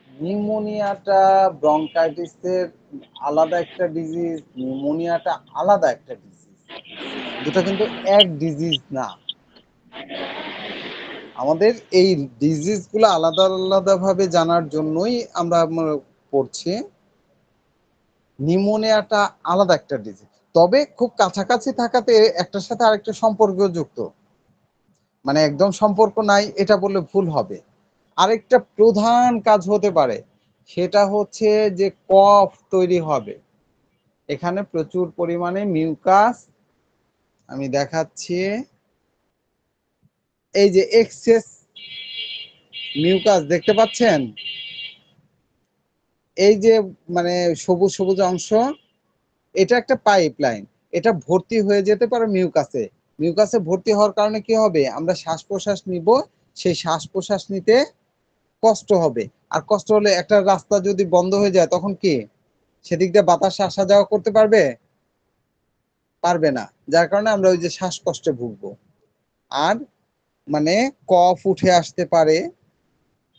নিউমোনিয়াটা ব্রঙ্কাইটিসের আলাদা একটা ডিজিজ, নিউমোনিয়াটা আলাদা একটা ডিজিজ। দুটো কিন্তু এক ডিজিজ না। আমাদের এই ডিজিজগুলো আলাদা আলাদা ভাবে জানার জন্যই আমরা পড়ছি। নিউমোনিয়াটা আলাদা একটা ডিজিজ, তবে খুব কাছাকাছি থাকাতে একটার সাথে আরেকটা সম্পর্ক যুক্ত, মানে একদম সম্পর্ক নাই এটা বললে ভুল হবে। আরেকটা প্রধান কাজ হতে পারে, সেটা হচ্ছে যে কফ তৈরি হবে। এখানে প্রচুর পরিমাণে মিউকাস, আমি দেখাচ্ছি, এই যে এক্সেস মিউকাস দেখতে পাচ্ছেন, এই যে মানে সবুজ সবুজ অংশ, এটা একটা পাইপ লাইন, এটা ভর্তি হয়ে যেতে পারে মিউকাসে। মিউকাসে ভর্তি হওয়ার কারণে কি হবে? আমরা শ্বাস প্রশ্বাস নিব, সেই শ্বাস প্রশ্বাস নিতে কষ্ট হবে। আর কষ্ট হলে একটা রাস্তা যদি বন্ধ হয়ে যায় তখন কি সেদিক দিয়ে বাতাস আসা যাওয়া করতে পারবে? পারবে না। যার কারণে আমরা ওই যে শ্বাসকষ্টে ভুগবো। আর মানে কফ উঠে আসতে পারে,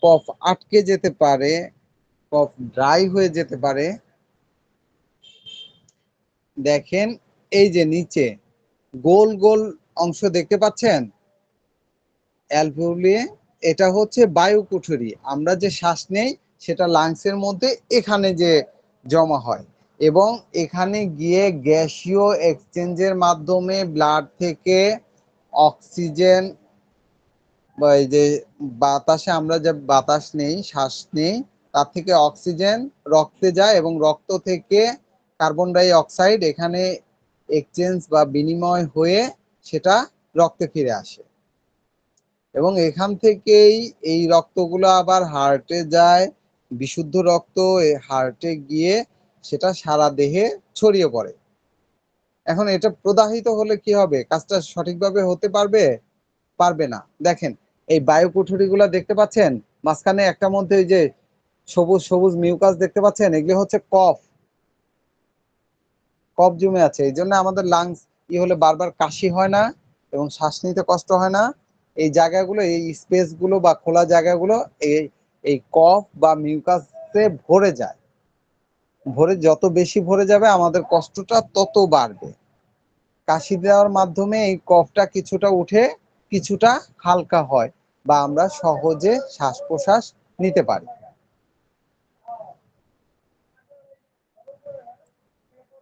কফ আটকে যেতে পারে, কফ ড্রাই হয়ে যেতে পারে। দেখেন এই যে নিচে গোল গোল অংশ দেখতে পাচ্ছেন অ্যালভিওলি, এটা হচ্ছে বায়ু কুঠুরি। আমরা যে শ্বাস নেই সেটা লাংসের মধ্যে এখানে যে জমা হয়, এবং এখানে গিয়ে গ্যাসীয় এক্সচেঞ্জের মাধ্যমে ব্লাড থেকে অক্সিজেন বা এই যে বাতাসে আমরা যে বাতাস নেই, শ্বাস নেই, তার থেকে অক্সিজেন রক্তে যায়, এবং রক্ত থেকে কার্বন ডাই অক্সাইড এখানে এক্সচেঞ্জ বা বিনিময় হয়ে সেটা রক্তে ফিরে আসে, এবং এখান থেকেই এই রক্তগুলো আবার হার্টে যায়। বিশুদ্ধ রক্ত হার্টে গিয়ে সেটা সারা দেহে ছড়িয়ে পড়ে। এখন এটা প্রদাহিত হলে কি হবে? কাজটা সঠিকভাবে হতে পারবে? পারবে না। দেখেন এই বায়ু কুঠুরিগুলো দেখতে পাচ্ছেন, মাঝখানে একটা মধ্যে ওই যে সবুজ সবুজ মিউকাস দেখতে পাচ্ছেন, এগুলো হচ্ছে কফ। কফ জমে আছে, এই জন্য আমাদের লাংস হলে বারবার কাশি হয় না এবং শ্বাস নিতে কষ্ট হয় না। এই জায়গাগুলো, এই স্পেস গুলো বা খোলা জায়গাগুলো এই এই কফ বা মিউকাসে ভরে যায়। ভরে যত বেশি ভরে যাবে আমাদের কষ্টটা তত বাড়বে। কাশি দেওয়ার মাধ্যমে এই কফটা কিছুটা উঠে কিছুটা হালকা হয়, বা আমরা সহজে শ্বাস প্রশ্বাস নিতে পারি।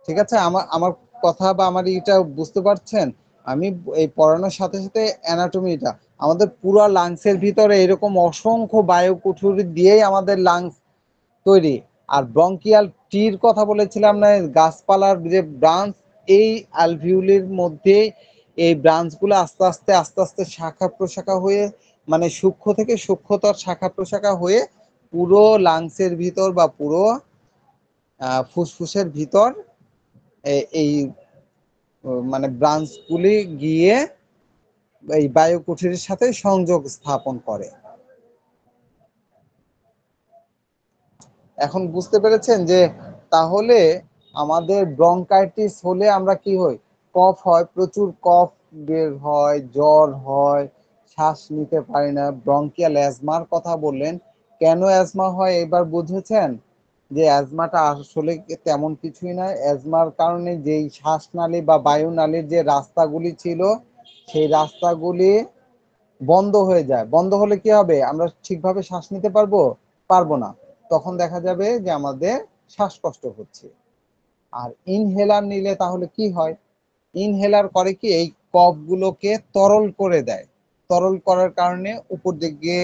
ঠিক আছে, আমার আমার কথা বা আমার এটা বুঝতে পারছেন? আমি এই পড়ানোর সাথে সাথে অ্যানাটমিটা, আমাদের পুরো লাংসের ভিতরে এরকম অসংখ্য বায়ু কুঠুরি দিয়েই আমাদের লাংস তৈরি। আর ব্রঙ্কিয়াল টির কথা বলেছিলাম না, গাছপালার যে ব্রাঞ্চ, এই অ্যালভিউলির মধ্যে এই ব্রাঞ্চগুলো আস্তে আস্তে আস্তে আস্তে শাখা প্রশাখা হয়ে, মানে সূক্ষ্ম থেকে সূক্ষ্মতর শাখা প্রশাখা হয়ে পুরো লাংসের ভিতর বা পুরো ফুসফুসের ভিতর এই মানে ব্রাঞ্চগুলি গিয়ে এই বায়ু কুঠিরের সাথে সংযোগ স্থাপন করে। এখন বুঝতে পেরেছেন যে তাহলে আমাদের ব্রঙ্কাইটিস হলে আমরা কি হই? কফ হয়, প্রচুর কফ বের হয়, জ্বর হয়, শ্বাস নিতে পারি না। ব্রঙ্কিয়াল অ্যাজমার কথা বললেন, কেন অ্যাজমা হয় এবার বুঝেছেন? যে অ্যাজমাটা আসলে তেমন কিছুই নয়, অ্যাজমার কারণে যেই শ্বাসনালী বা বায়ুনালীর যে রাস্তাগুলি ছিল সেই রাস্তাগুলি বন্ধ হয়ে যায়। বন্ধ হলে কি হবে? আমরা ঠিকভাবে শ্বাস নিতে পারবো? পারবো না। তখন দেখা যাবে যে আমাদের শ্বাসকষ্ট হচ্ছে। আর ইনহেলার নিলে তাহলে কি হয়? ইনহেলার করে কি, এই কফ গুলোকে তরল করে দেয়। তরল করার কারণে উপর দিকে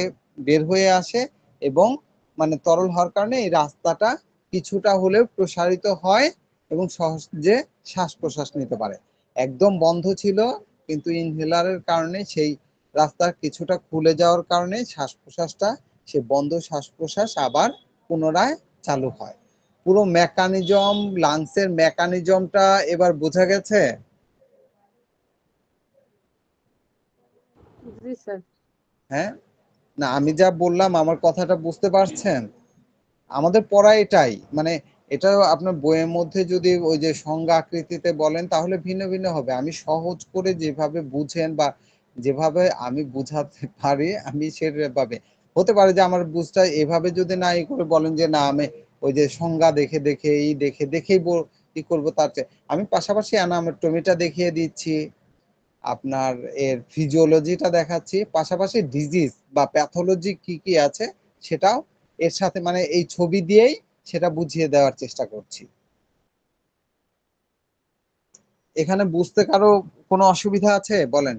বের হয়ে আসে, এবং মানে তরল হওয়ার কারণে এই রাস্তাটা কিছুটা হলেও প্রসারিত হয়, এবং সহজে শ্বাস প্রশ্বাস নিতে পারে। একদম বন্ধ ছিল, কিন্তু ইনহেলারের কারণে সেই রাস্তা কিছুটা খুলে যাওয়ার কারণে শ্বাস প্রশ্বাসটা, সে বন্ধ শ্বাস প্রশ্বাস আবার পুনরায় চালু হয়। পুরো মেকানিজম, লাংসের মেকানিজমটা এবার বোঝা গেছে? জি স্যার। হ্যাঁ, না আমি যা বললাম আমার কথাটা বুঝতে পারছেন? আমাদের পড়া এটাই, মানে এটাও আপনার বইয়ের মধ্যে যদি ওই যে সংজ্ঞা আকৃতিতে বলেন তাহলে ভিন্ন ভিন্ন হবে। আমি সহজ করে যেভাবে বুঝেন বা যেভাবে আমি বুঝাতে পারি আমি সেভাবে, হতে পারে যে আমার বুঝটা এভাবে যদি না ই করে বলেন যে না আমি ওই যে সংজ্ঞা দেখে দেখে এই দেখে দেখেই ই করবো, তার চেয়ে আমি পাশাপাশি অ্যানাটমিটা দেখিয়ে দিচ্ছি, আপনার এর ফিজিওলজিটা দেখাচ্ছি, পাশাপাশি ডিজিজ বা প্যাথোলজি কি কি আছে সেটাও এর সাথে, মানে এই ছবি দিয়েই সেটা বুঝিয়ে দেওয়ার চেষ্টা করছি। এখানে বুঝতে কারো কোনো অসুবিধা আছে বলেন?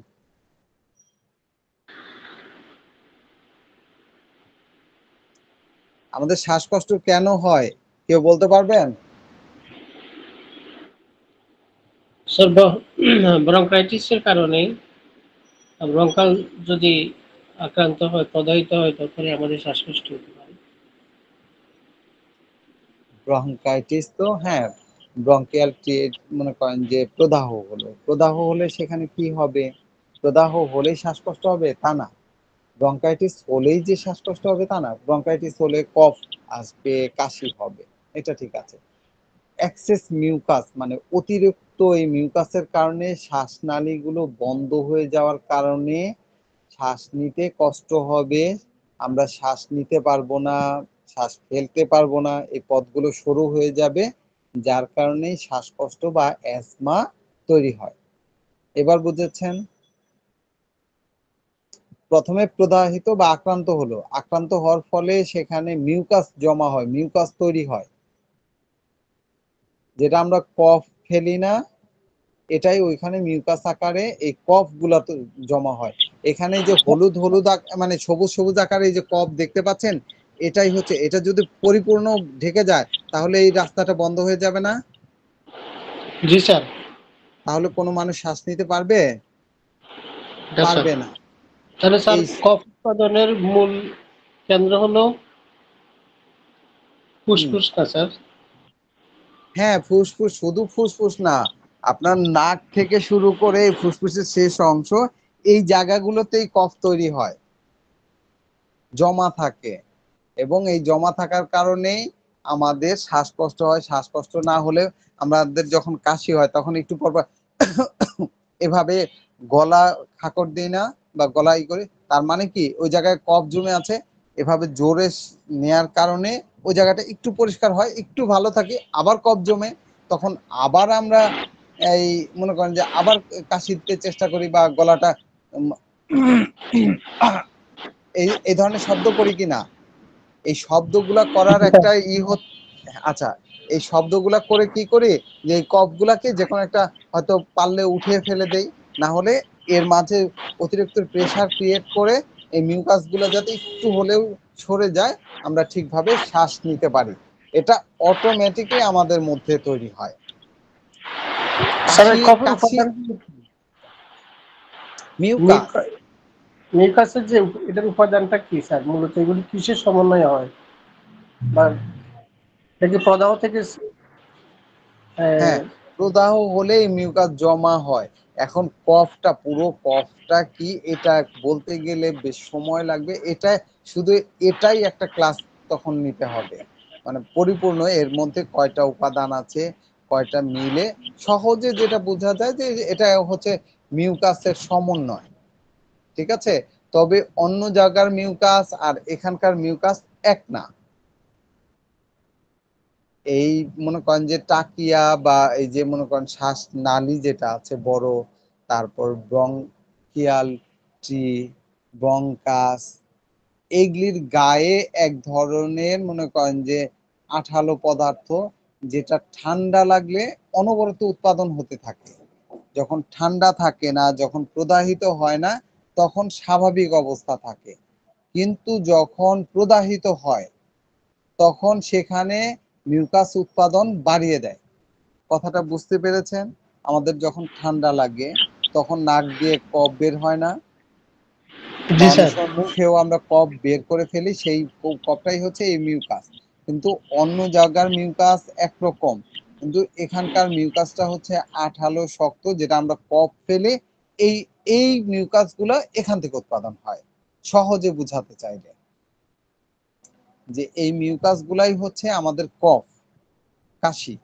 আমাদের শ্বাসকষ্ট কেন হয় কেউ বলতে পারবেন? স্যার ব্রঙ্কাইটিসের কারণে, ব্রঙ্কাল যদি আক্রান্ত হয়, প্রদাহিত হয়, তখন আমাদের শ্বাসকষ্ট হতে পারে। ব্রঙ্কাইটিস তো হ্যাঁ, ব্রঙ্কিয়াল মনে করেন যে প্রদাহ হলো, প্রদাহ হলে সেখানে কি হবে? প্রদাহ হলেই শ্বাসকষ্ট হবে তা না। ব্রঙ্কাইটিস হলেই যে শ্বাসকষ্ট হবে তা না। ব্রঙ্কাইটিস হলে কফ আসবে, কাশি হবে, এটা ঠিক আছে। এক্সেস মিউকাস মানে অতিরিক্ত এই মিউকাসের কারণে শ্বাসনালীগুলো বন্ধ হয়ে যাওয়ার কারণে শ্বাস নিতে কষ্ট হবে, আমরা শ্বাস নিতে পারবো না, শ্বাস ফেলতে পারবো না, এই পথগুলো সরু হয়ে যাবে, যার কারণে শ্বাসকষ্ট বা অ্যাজমা তৈরি হয়। এবার বুঝেছেন? প্রথমে প্রদাহিত বা আক্রান্ত হলো, আক্রান্ত হওয়ার ফলে সেখানে মিউকাস জমা হয়, মিউকাস তৈরি হয়, যেটা আমরা কফ ফেলি না, এটাই ওইখানে মিউকাস আকারে এই কফ গুলা তো জমা হয়। এখানে যে হলুদ হলুদ মানে সবুজ সবুজ আকারে এই যে কফ দেখতে পাচ্ছেন, এটাই হচ্ছে, এটা যদি পরিপূর্ণ ঢেকে যায় তাহলে এই রাস্তাটা বন্ধ হয়ে যাবে না? জি স্যার। তাহলে কোনো মানুষ শ্বাস নিতে পারবে? না স্যার। পারবে না। তাহলে স্যার এই কফ উৎপাদনের মূল কেন্দ্র হলো হুম, ফুসফুস, না স্যার? হ্যাঁ ফুসফুস, শুধু ফুসফুস না, আপনার নাক থেকে শুরু করে এই ফুসফুসের শেষ অংশ, এই জায়গাগুলোতেই কফ তৈরি হয়, জমা থাকে, এবং এই জমা থাকার কারণেই আমাদের শ্বাসকষ্ট হয়। শ্বাসকষ্ট না হলে আমাদের যখন কাশি হয় তখন একটু পর পর এভাবে গলা খাকর দিই না বা গলা ই করি, তার মানে কি ওই জায়গায় কফ জমে আছে, এভাবে জোরে নেয়ার কারণে ওই জায়গাটা একটু পরিষ্কার হয়, একটু ভালো থাকে, আবার কফ জমে, তখন আবার আমরা এই মনে করেন যে আবার কাশিতে চেষ্টা করি বা গলাটা এই এই ধরনের শব্দ করি কিনা। এই শব্দগুলা করার একটা আচ্ছা, এই শব্দগুলা করে কি করি, যে এই কফগুলাকে যে কোনো একটা হয়তো পারলে উঠিয়ে ফেলে দেই, না হলে এর মাঝে অতিরিক্ত প্রেসার ক্রিয়েট করে এই মিউকাস গুলা যাতে একটু হলেও সরে যায়, আমরা ঠিকভাবে শ্বাস নিতে পারি, এটা অটোমেটিকই আমাদের মধ্যে তৈরি হয়। স্যার কাশি, কফের কাশি, উপাদান মিউকাস। মিউকাসের যে এটার উপাদানটা কি স্যার? মূলত এগুলি কিসের সমন্বয়ে হয়, বা এটা কি প্রদাহ থেকে হ্যাঁ, প্রদাহ হলেই মিউকাস জমা হয়। এখন কফটা, পুরো কফটা কি এটা বলতে গেলে বেশ সময় লাগবে, এটা শুধু এটাই একটা ক্লাস তখন নিতে হবে, মানে পরিপূর্ণ এর মধ্যে কয়টা উপাদান আছে, কয়টা মিলে সহজে যেটা বোঝা যায় যে এটা হচ্ছে মিউকাসের সমন্বয়, ঠিক আছে? তবে অন্য জায়গার মিউকাস আর এখানকার মিউকাস এক না। এই মনে করেন যে টাকিয়া বা এই যে মনে করেন শ্বাস নালী যেটা আছে বড়, তারপর ব্রঙ্কিয়াল ট্রি, ব্রঙ্কাস, এইগুলির গায়ে এক ধরনের মনে করেন যে আঠালো পদার্থ, যেটা ঠান্ডা লাগলে অনবরত উৎপাদন হতে থাকে। যখন ঠান্ডা থাকে না, যখন প্রদাহিত হয় না, তখন স্বাভাবিক অবস্থা থাকে, কিন্তু যখন প্রদাহিত হয় তখন সেখানে মিউকাস উৎপাদন বাড়িয়ে দেয়। কথাটা বুঝতে পেরেছেন? আমাদের যখন ঠান্ডা লাগে তখন নাক দিয়ে কফ বের হয় না, বা জি অনেক স্যার। সময় মুখেও আমরা কফ বের করে ফেলি, সেই কফটাই হচ্ছে এই মিউকাস। কিন্তু অন্য জায়গার মিউকাস একরকম, কিন্তু এখানকার মিউকাসটা হচ্ছে আঠালো শক্ত, যেটা আমরা কফ ফেলে এই এই মিউকাস গুলো এখান থেকে উৎপাদন হয়। সহজে বুঝাতে চাইলে যে এই মিউকাস গুলাই হচ্ছে আমাদের কফ, কাশি।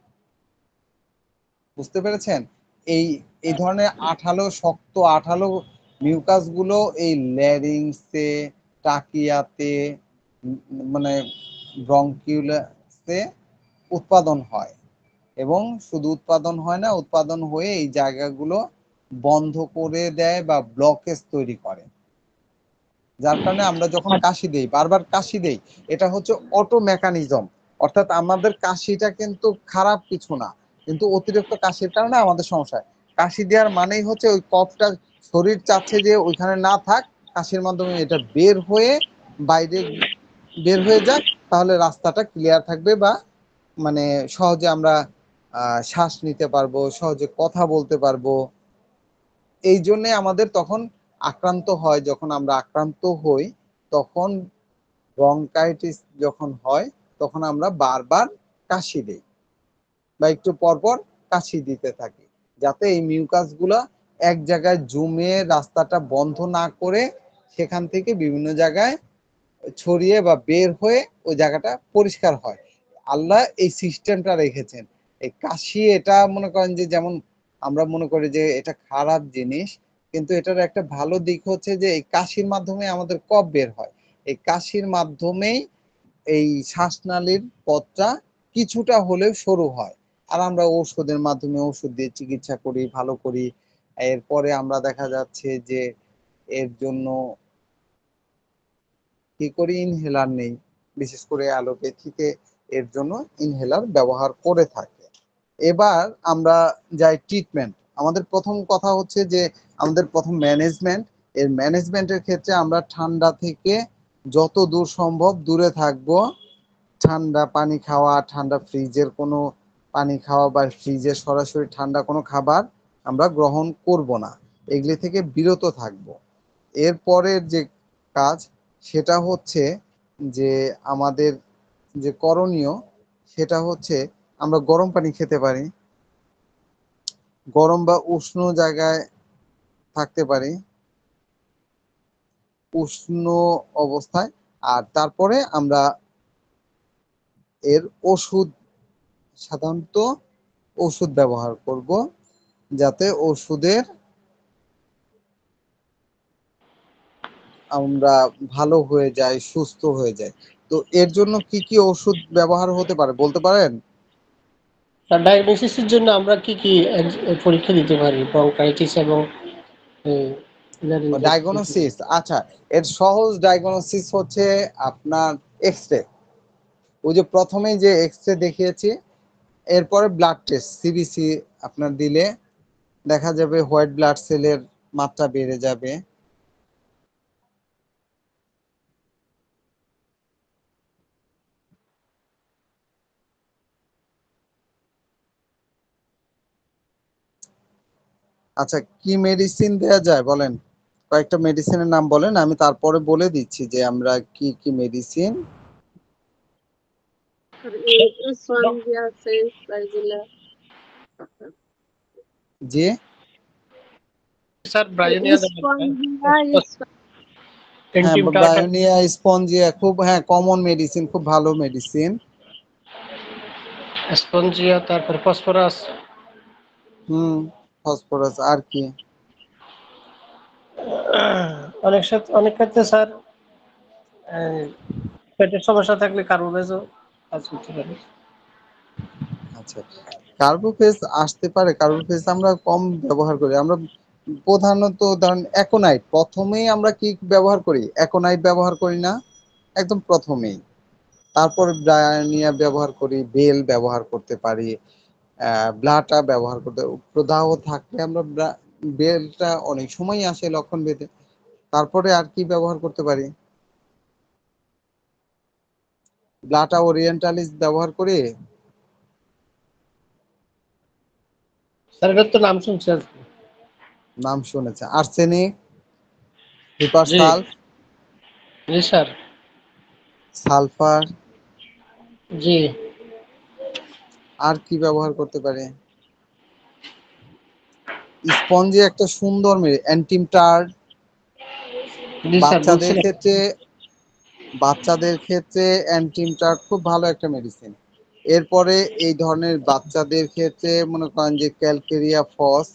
বুঝতে পেরেছেন? এই এই ধরনের আঠালো শক্ত আঠালো মিউকাস গুলো এই ল্যারিংসে, ট্রাকিয়াতে, মানে ব্রঙ্কিউলাসে উৎপাদন হয়। এবং শুধু উৎপাদন হয় না, উৎপাদন হয়ে এই জায়গাগুলো বন্ধ করে দেয় বা ব্লকেজ তৈরি করে। যার কারণে আমরা যখন কাশি দেই, বারবার কাশি দেই, এটা হচ্ছে অটো মেকানিজম। অর্থাৎ আমাদের কাশিটা কিন্তু খারাপ কিছু না, কিন্তু অতিরিক্ত কাশির কারণে আমাদের সমস্যা হয়। কাশি দেওয়ার মানেই হচ্ছে ওই কফটা শরীর চাচ্ছে যে ওইখানে না থাক, কাশির মাধ্যমে এটা বের হয়ে বাইরে বের হয়ে যাক, তাহলে রাস্তাটা ক্লিয়ার থাকবে, বা মানে সহজে আমরা শ্বাস নিতে পারবো, সহজে কথা বলতে পারবো। এই জন্যে আমাদের তখন আক্রান্ত হয়, যখন আমরা আক্রান্ত হই তখন ব্রঙ্কাইটিস যখন হয় তখন আমরা বারবার কাশি দিই বা একটু পরপর কাশি দিতে থাকি, যাতে এই মিউকাস গুলা এক জায়গায় জমে রাস্তাটা বন্ধ না করে সেখান থেকে বিভিন্ন জায়গায় ছড়িয়ে বা বের হয়ে ওই জায়গাটা পরিষ্কার হয়। আল্লাহ এই সিস্টেমটা রেখেছেন। এই কাশি এটা মনে করেন যে, যেমন আমরা মনে করি যে এটা খারাপ জিনিস, কিন্তু এটার একটা ভালো দিক হচ্ছে যে এই কাশির মাধ্যমে আমাদের কফ বের হয়। এই কাশির মাধ্যমেই এই শ্বাসনালীর পথটা কিছুটা হলেও সরু হয়। আর আমরা ঔষধের মাধ্যমে ওষুধ দিয়ে চিকিৎসা করি, ভালো করি। এরপরে আমরা দেখা যাচ্ছে যে এর জন্য কি করি, ইনহেলার নেই। বিশেষ করে অ্যালোপ্যাথিতে এর জন্য ইনহেলার ব্যবহার করে থাকে। এবার আমরা যাই ট্রিটমেন্ট। আমাদের প্রথম কথা হচ্ছে যে আমাদের প্রথম ম্যানেজমেন্ট। এর ম্যানেজমেন্টের ক্ষেত্রে আমরা ঠান্ডা থেকে যত দূর সম্ভব দূরে থাকব। ঠান্ডা পানি খাওয়া, ঠান্ডা ফ্রিজের কোনো পানি খাওয়া বা ফ্রিজের সরাসরি ঠান্ডা কোনো খাবার আমরা গ্রহণ করব না, এগুলি থেকে বিরত থাকব। এরপরের যে কাজ সেটা হচ্ছে যে আমাদের যে করণীয় সেটা হচ্ছে আমরা গরম পানি খেতে পারি, গরম বা উষ্ণ জায়গায় থাকতে পারি, উষ্ণ অবস্থায়। আর তারপরে আমরা এর ওষুধ, সাধারণত ওষুধ ব্যবহার করব, যাতে ওষুধের আমরা ভালো হয়ে যাই, সুস্থ হয়ে যাই। তো এর জন্য কি কি ওষুধ ব্যবহার হতে পারে বলতে পারেন? স্যার ডায়াগনোসিসের জন্য আমরা কি কি পরীক্ষা দিতে পারি ব্রঙ্কাইটিস এবং laryngitis? ডায়াগনোসিস, আচ্ছা, এর সহজ ডায়াগনোসিস হচ্ছে আপনার এক্স রে। ওই যে প্রথমেই যে এক্স রে দেখিয়েছি, এরপরে ব্লাড টেস্ট সিবিসি আপনার দিলে দেখা যাবে হোয়াইট ব্লাড সেলের মাত্রা বেড়ে যাবে। আচ্ছা, কি মেডিসিন দেয়া যায় বলেন? কয়েকটা মেডিসিনের নাম বলেন, আমি তারপরে বলে দিচ্ছি যে আমরা কি কি মেডিসিন। আর এই সঙ্গে আছে এগুলা যে স্যার ব্রায়োনিয়া স্পঞ্জিয়া হ্যাঁ, এন্টিমটাটা ব্রায়োনিয়া, স্পঞ্জিয়া খুব, হ্যাঁ, কমন মেডিসিন, খুব ভালো মেডিসিন। স্পঞ্জিয়া, তারপর ফসফরাস। হুম, ফসফরাস। আর কি? অনেক ক্ষেত্রে স্যার পেটের সমস্যা থাকলে কার্বোভেজও কাজ করতে পারে। আচ্ছা, কার্বোফেজ আসতে পারে। কার্বোফেজ আমরা কম ব্যবহার করি। আমরা প্রধানত ধরেন অ্যাকোনাইট, প্রথমেই আমরা কি ব্যবহার করি? অ্যাকোনাইট ব্যবহার করি না একদম প্রথমেই। তারপর ব্রায়োনিয়া ব্যবহার করি, বেল ব্যবহার করতে পারি, ব্লাটা ব্যবহার করতে। প্রদাহ থাকলে আমরা বেলটা অনেক সময় আসে লক্ষণ ভেদে। তারপরে আর কি ব্যবহার করতে পারি? ব্লাটা ওরিয়েন্টালিস ব্যবহার করি। স্যার এটার তো নাম শুনছি আর কি। নাম শুনেছে, আর্সেনিক, জি হিপারসালফ, জি স্যার। সালফার। জি আর কি ব্যবহার করতে পারে? স্পঞ্জি একটা সুন্দর অ্যান্টিমটার। জি স্যার বাচ্চাদের বলছিলেন। ক্ষেত্রে বাচ্চাদের ক্ষেত্রে অ্যান্টিমটার খুব ভালো একটা মেডিসিন। এরপরে এই ধরনের বাচ্চাদের ক্ষেত্রে মনে করেন যে ক্যালকেরিয়া ফস,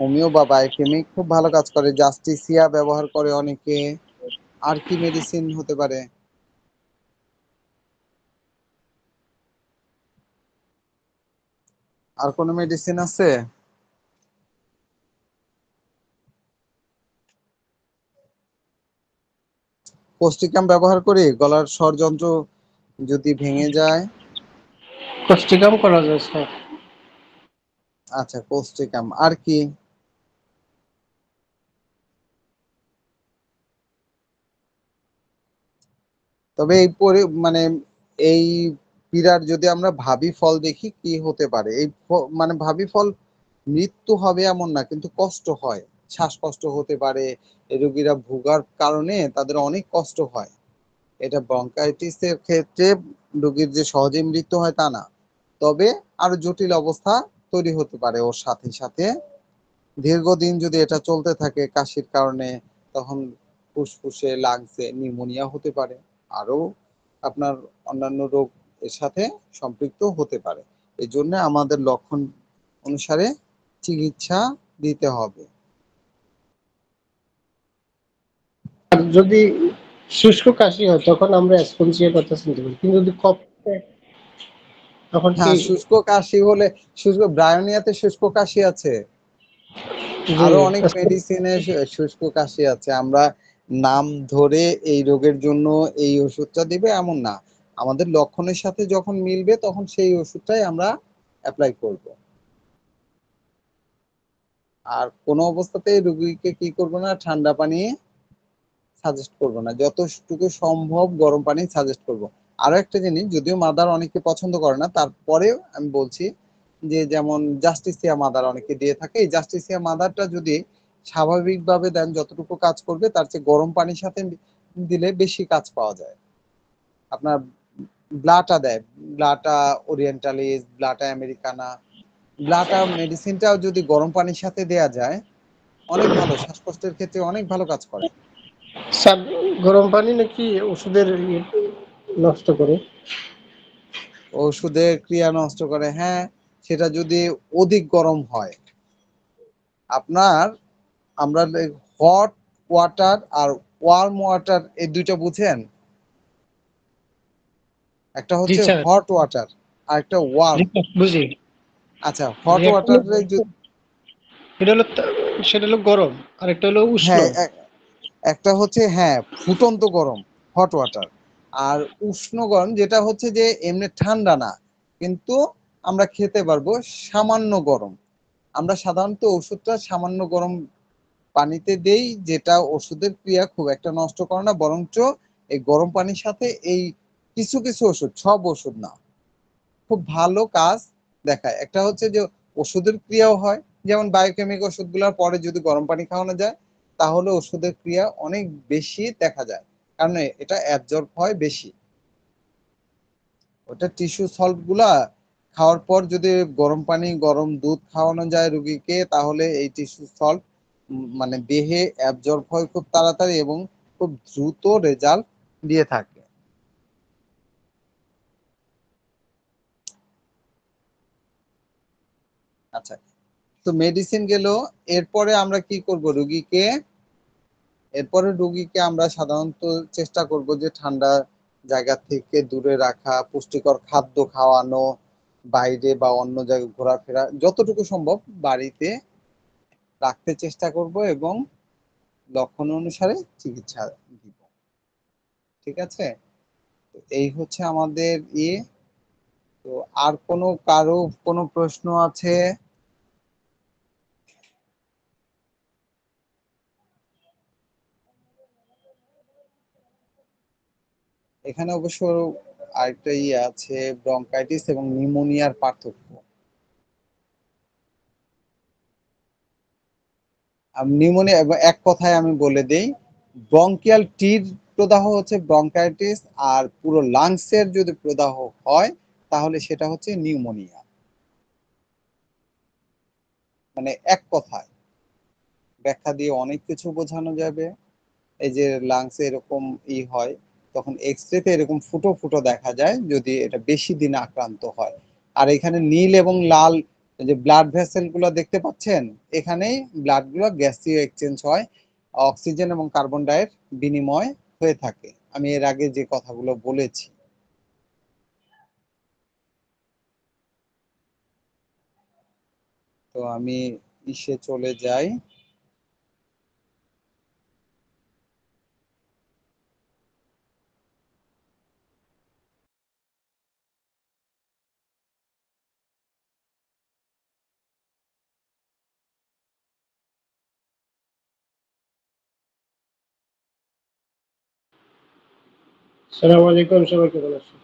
হোমিও বা বায়োকেমিক খুব ভালো কাজ করে। জাস্টিসিয়া ব্যবহার করে অনেকে। আর কি মেডিসিন হতে পারে? আর কোনো মেডিসিন আছে? কোস্টিকাম ব্যবহার করি গলার স্বরযন্ত্র যদি ভেঙে যায়। কোষ্টিকাম করা যায় স্যার। আচ্ছা, কোস্টিকাম। আর কি? তবে মানে এই পীড়ার যদি আমরা ভাবি ফল দেখি কি হতে পারে, মানে ভাবি ফল মৃত্যু হবে এমন না, কিন্তু কষ্ট হয়। শ্বাসকষ্ট হতে পারে। এই রোগীরা ভোগার কারণে তাদের অনেক কষ্ট হয়। এটা ব্রঙ্কাইটিসের ক্ষেত্রে রোগীর যে সহজে মৃত্যু হয় তা না, তবে আরো জটিল অবস্থা তৈরি হতে পারে ওর সাথে সাথে। দীর্ঘদিন যদি এটা চলতে থাকে কাশির কারণে, তখন ফুসফুসে, লাংসে নিউমোনিয়া হতে পারে। আরো আপনার অন্যান্য রোগ এর সাথে সম্পৃক্ত হতে পারে। এই জন্য আমাদের লক্ষণ অনুসারে চিকিৎসা দিতে হবে। আর যদি শুষ্ক কাশি হয় তখন আমরা অ্যাসপেনসিয়া কথা শুনতে পারি, কিন্তু যদি কফ হয়, তখন কি? হ্যাঁ, শুষ্ক কাশি হলে ব্রায়োনিয়াতে শুষ্ক কাশি আছে। জি আরো অনেক মেডিসিনে শুষ্ক কাশি আছে। আমরা নাম ধরে এই রোগের জন্য এই ওষুধটা দিবে এমন না। আমাদের লক্ষণের সাথে যখন মিলবে তখন সেই ওষুধটাই আমরা অ্যাপ্লাই করব। আর কোনো অবস্থাতেই রোগীকে কি করব না, ঠান্ডা পানি সাজেস্ট করব না, যতটুকু সম্ভব গরম পানি সাজেস্ট করব। আরো একটা জিনিস, যদিও মাদার অনেকে পছন্দ করে না, তারপরেও আমি বলছি যে যেমন জাস্টিসিয়া মাদার অনেকে দিয়ে থাকে, এই জাস্টিসিয়া মাদারটা যদি স্বাভাবিকভাবে দেন যতটুকু কাজ করবে তার চেয়ে গরম পানির সাথে দিলে বেশি কাজ পাওয়া যায়। আপনার ব্লাটা দেয়, Blatta orientalis, Blatta americana, Blatta মেডিসিনটাও যদি গরম পানির সাথে দেয়া যায় অনেক ভালো, শ্বাসকষ্টের ক্ষেত্রে অনেক ভালো কাজ করে। স্যার গরম পানি নাকি ওষুধের নষ্ট করে? ওষুধের ক্রিয়া নষ্ট করে, হ্যাঁ। সেটা যদি অধিক গরম হয়, আপনার আমরা হট ওয়াটার আর ওয়ার্ম ওয়াটার এই দুইটা বুঝেন? একটা জি হচ্ছে স্যার। হট ওয়াটার আর একটা জি ওয়ার্ম। স্যার, বুঝি। আচ্ছা, জি, হট একটা হলো, ওয়াটারে এটা হলো সেটা হলো গরম, আর একটা হলো উষ্ণ। হ্যাঁ, একটা হচ্ছে হ্যাঁ ফুটন্ত গরম, হট ওয়াটার। আর উষ্ণ গরম যেটা হচ্ছে যে এমনি ঠান্ডা না, কিন্তু আমরা খেতে পারবো, সামান্য গরম। আমরা সাধারণত ওষুধটা সামান্য গরম পানিতে দেই, যেটা ওষুধের ক্রিয়া খুব একটা নষ্ট করে না, বরঞ্চ এই গরম পানির সাথে এই কিছু কিছু ওষুধ, সব ওষুধ না, খুব ভালো কাজ দেখায়। একটা হচ্ছে যে ওষুধের ক্রিয়াও হয়, যেমন বায়োকেমিক ওষুধগুলোর পরে যদি গরম পানি খাওয়ানো যায় তাহলে ওষুধের ক্রিয়া অনেক বেশি দেখা যায়, কারণ এটা অ্যাবজর্ব হয় বেশি। ওটা টিস্যু সল্ট গুলা খাওয়ার পর যদি গরম পানি, গরম দুধ খাওয়ানো যায় রোগীকে, তাহলে এই টিস্যু সল্ট মানে দেহে অ্যাবজর্ব হয় খুব তাড়াতাড়ি এবং খুব দ্রুত রেজাল্ট দিয়ে থাকে। আচ্ছা, তো মেডিসিন গেল। এরপরে আমরা কি করব রোগীকে? এরপরে রোগীকে আমরা সাধারণত চেষ্টা করব যে ঠান্ডা জায়গা থেকে দূরে রাখা, পুষ্টিকর খাদ্য খাওয়ানো, বাইরে বা অন্য জায়গায় ঘোরাফেরা যতটুকু সম্ভব বাড়িতে রাখতে চেষ্টা করব এবং লক্ষণ অনুসারে চিকিৎসা দিব। ঠিক আছে? তো এই হচ্ছে আমাদের ইয়ে। তো আর কারো কোনো প্রশ্ন আছে? এখানে অবশ্য আরেকটা ইয়ে আছে, ব্রঙ্কাইটিস এবং নিউমোনিয়ার পার্থক্য। নিউমোনিয়া, এক কথায় আমি বলে দেই, ব্রঙ্কিয়াল টির প্রদাহ হচ্ছে ব্রঙ্কাইটিস, আর পুরো লাংসের যদি প্রদাহ হয় তাহলে সেটা হচ্ছে নিউমোনিয়া। মানে এক কথায় ব্যাখ্যা দিয়ে অনেক কিছু বোঝানো যাবে। এই যে লাংসে এরকম হয়, তখন এক্সরেতে এরকম ফুটো ফুটো দেখা যায় যদি এটা বেশি দিন আক্রান্ত হয়। আর এখানে নীল এবং লাল যে ব্লাড ভেসেল গুলো দেখতে পাচ্ছেন, এখানেই ব্লাড গুলো গ্যাসীয় এক্সচেঞ্জ হয়, অক্সিজেন এবং কার্বন ডাইয়ের বিনিময় হয়ে থাকে। আমি এর আগে যে কথাগুলো বলেছি। তো আমি চলে যাই। আসসালামু আলাইকুম, সবাইকে ভালো আছেন?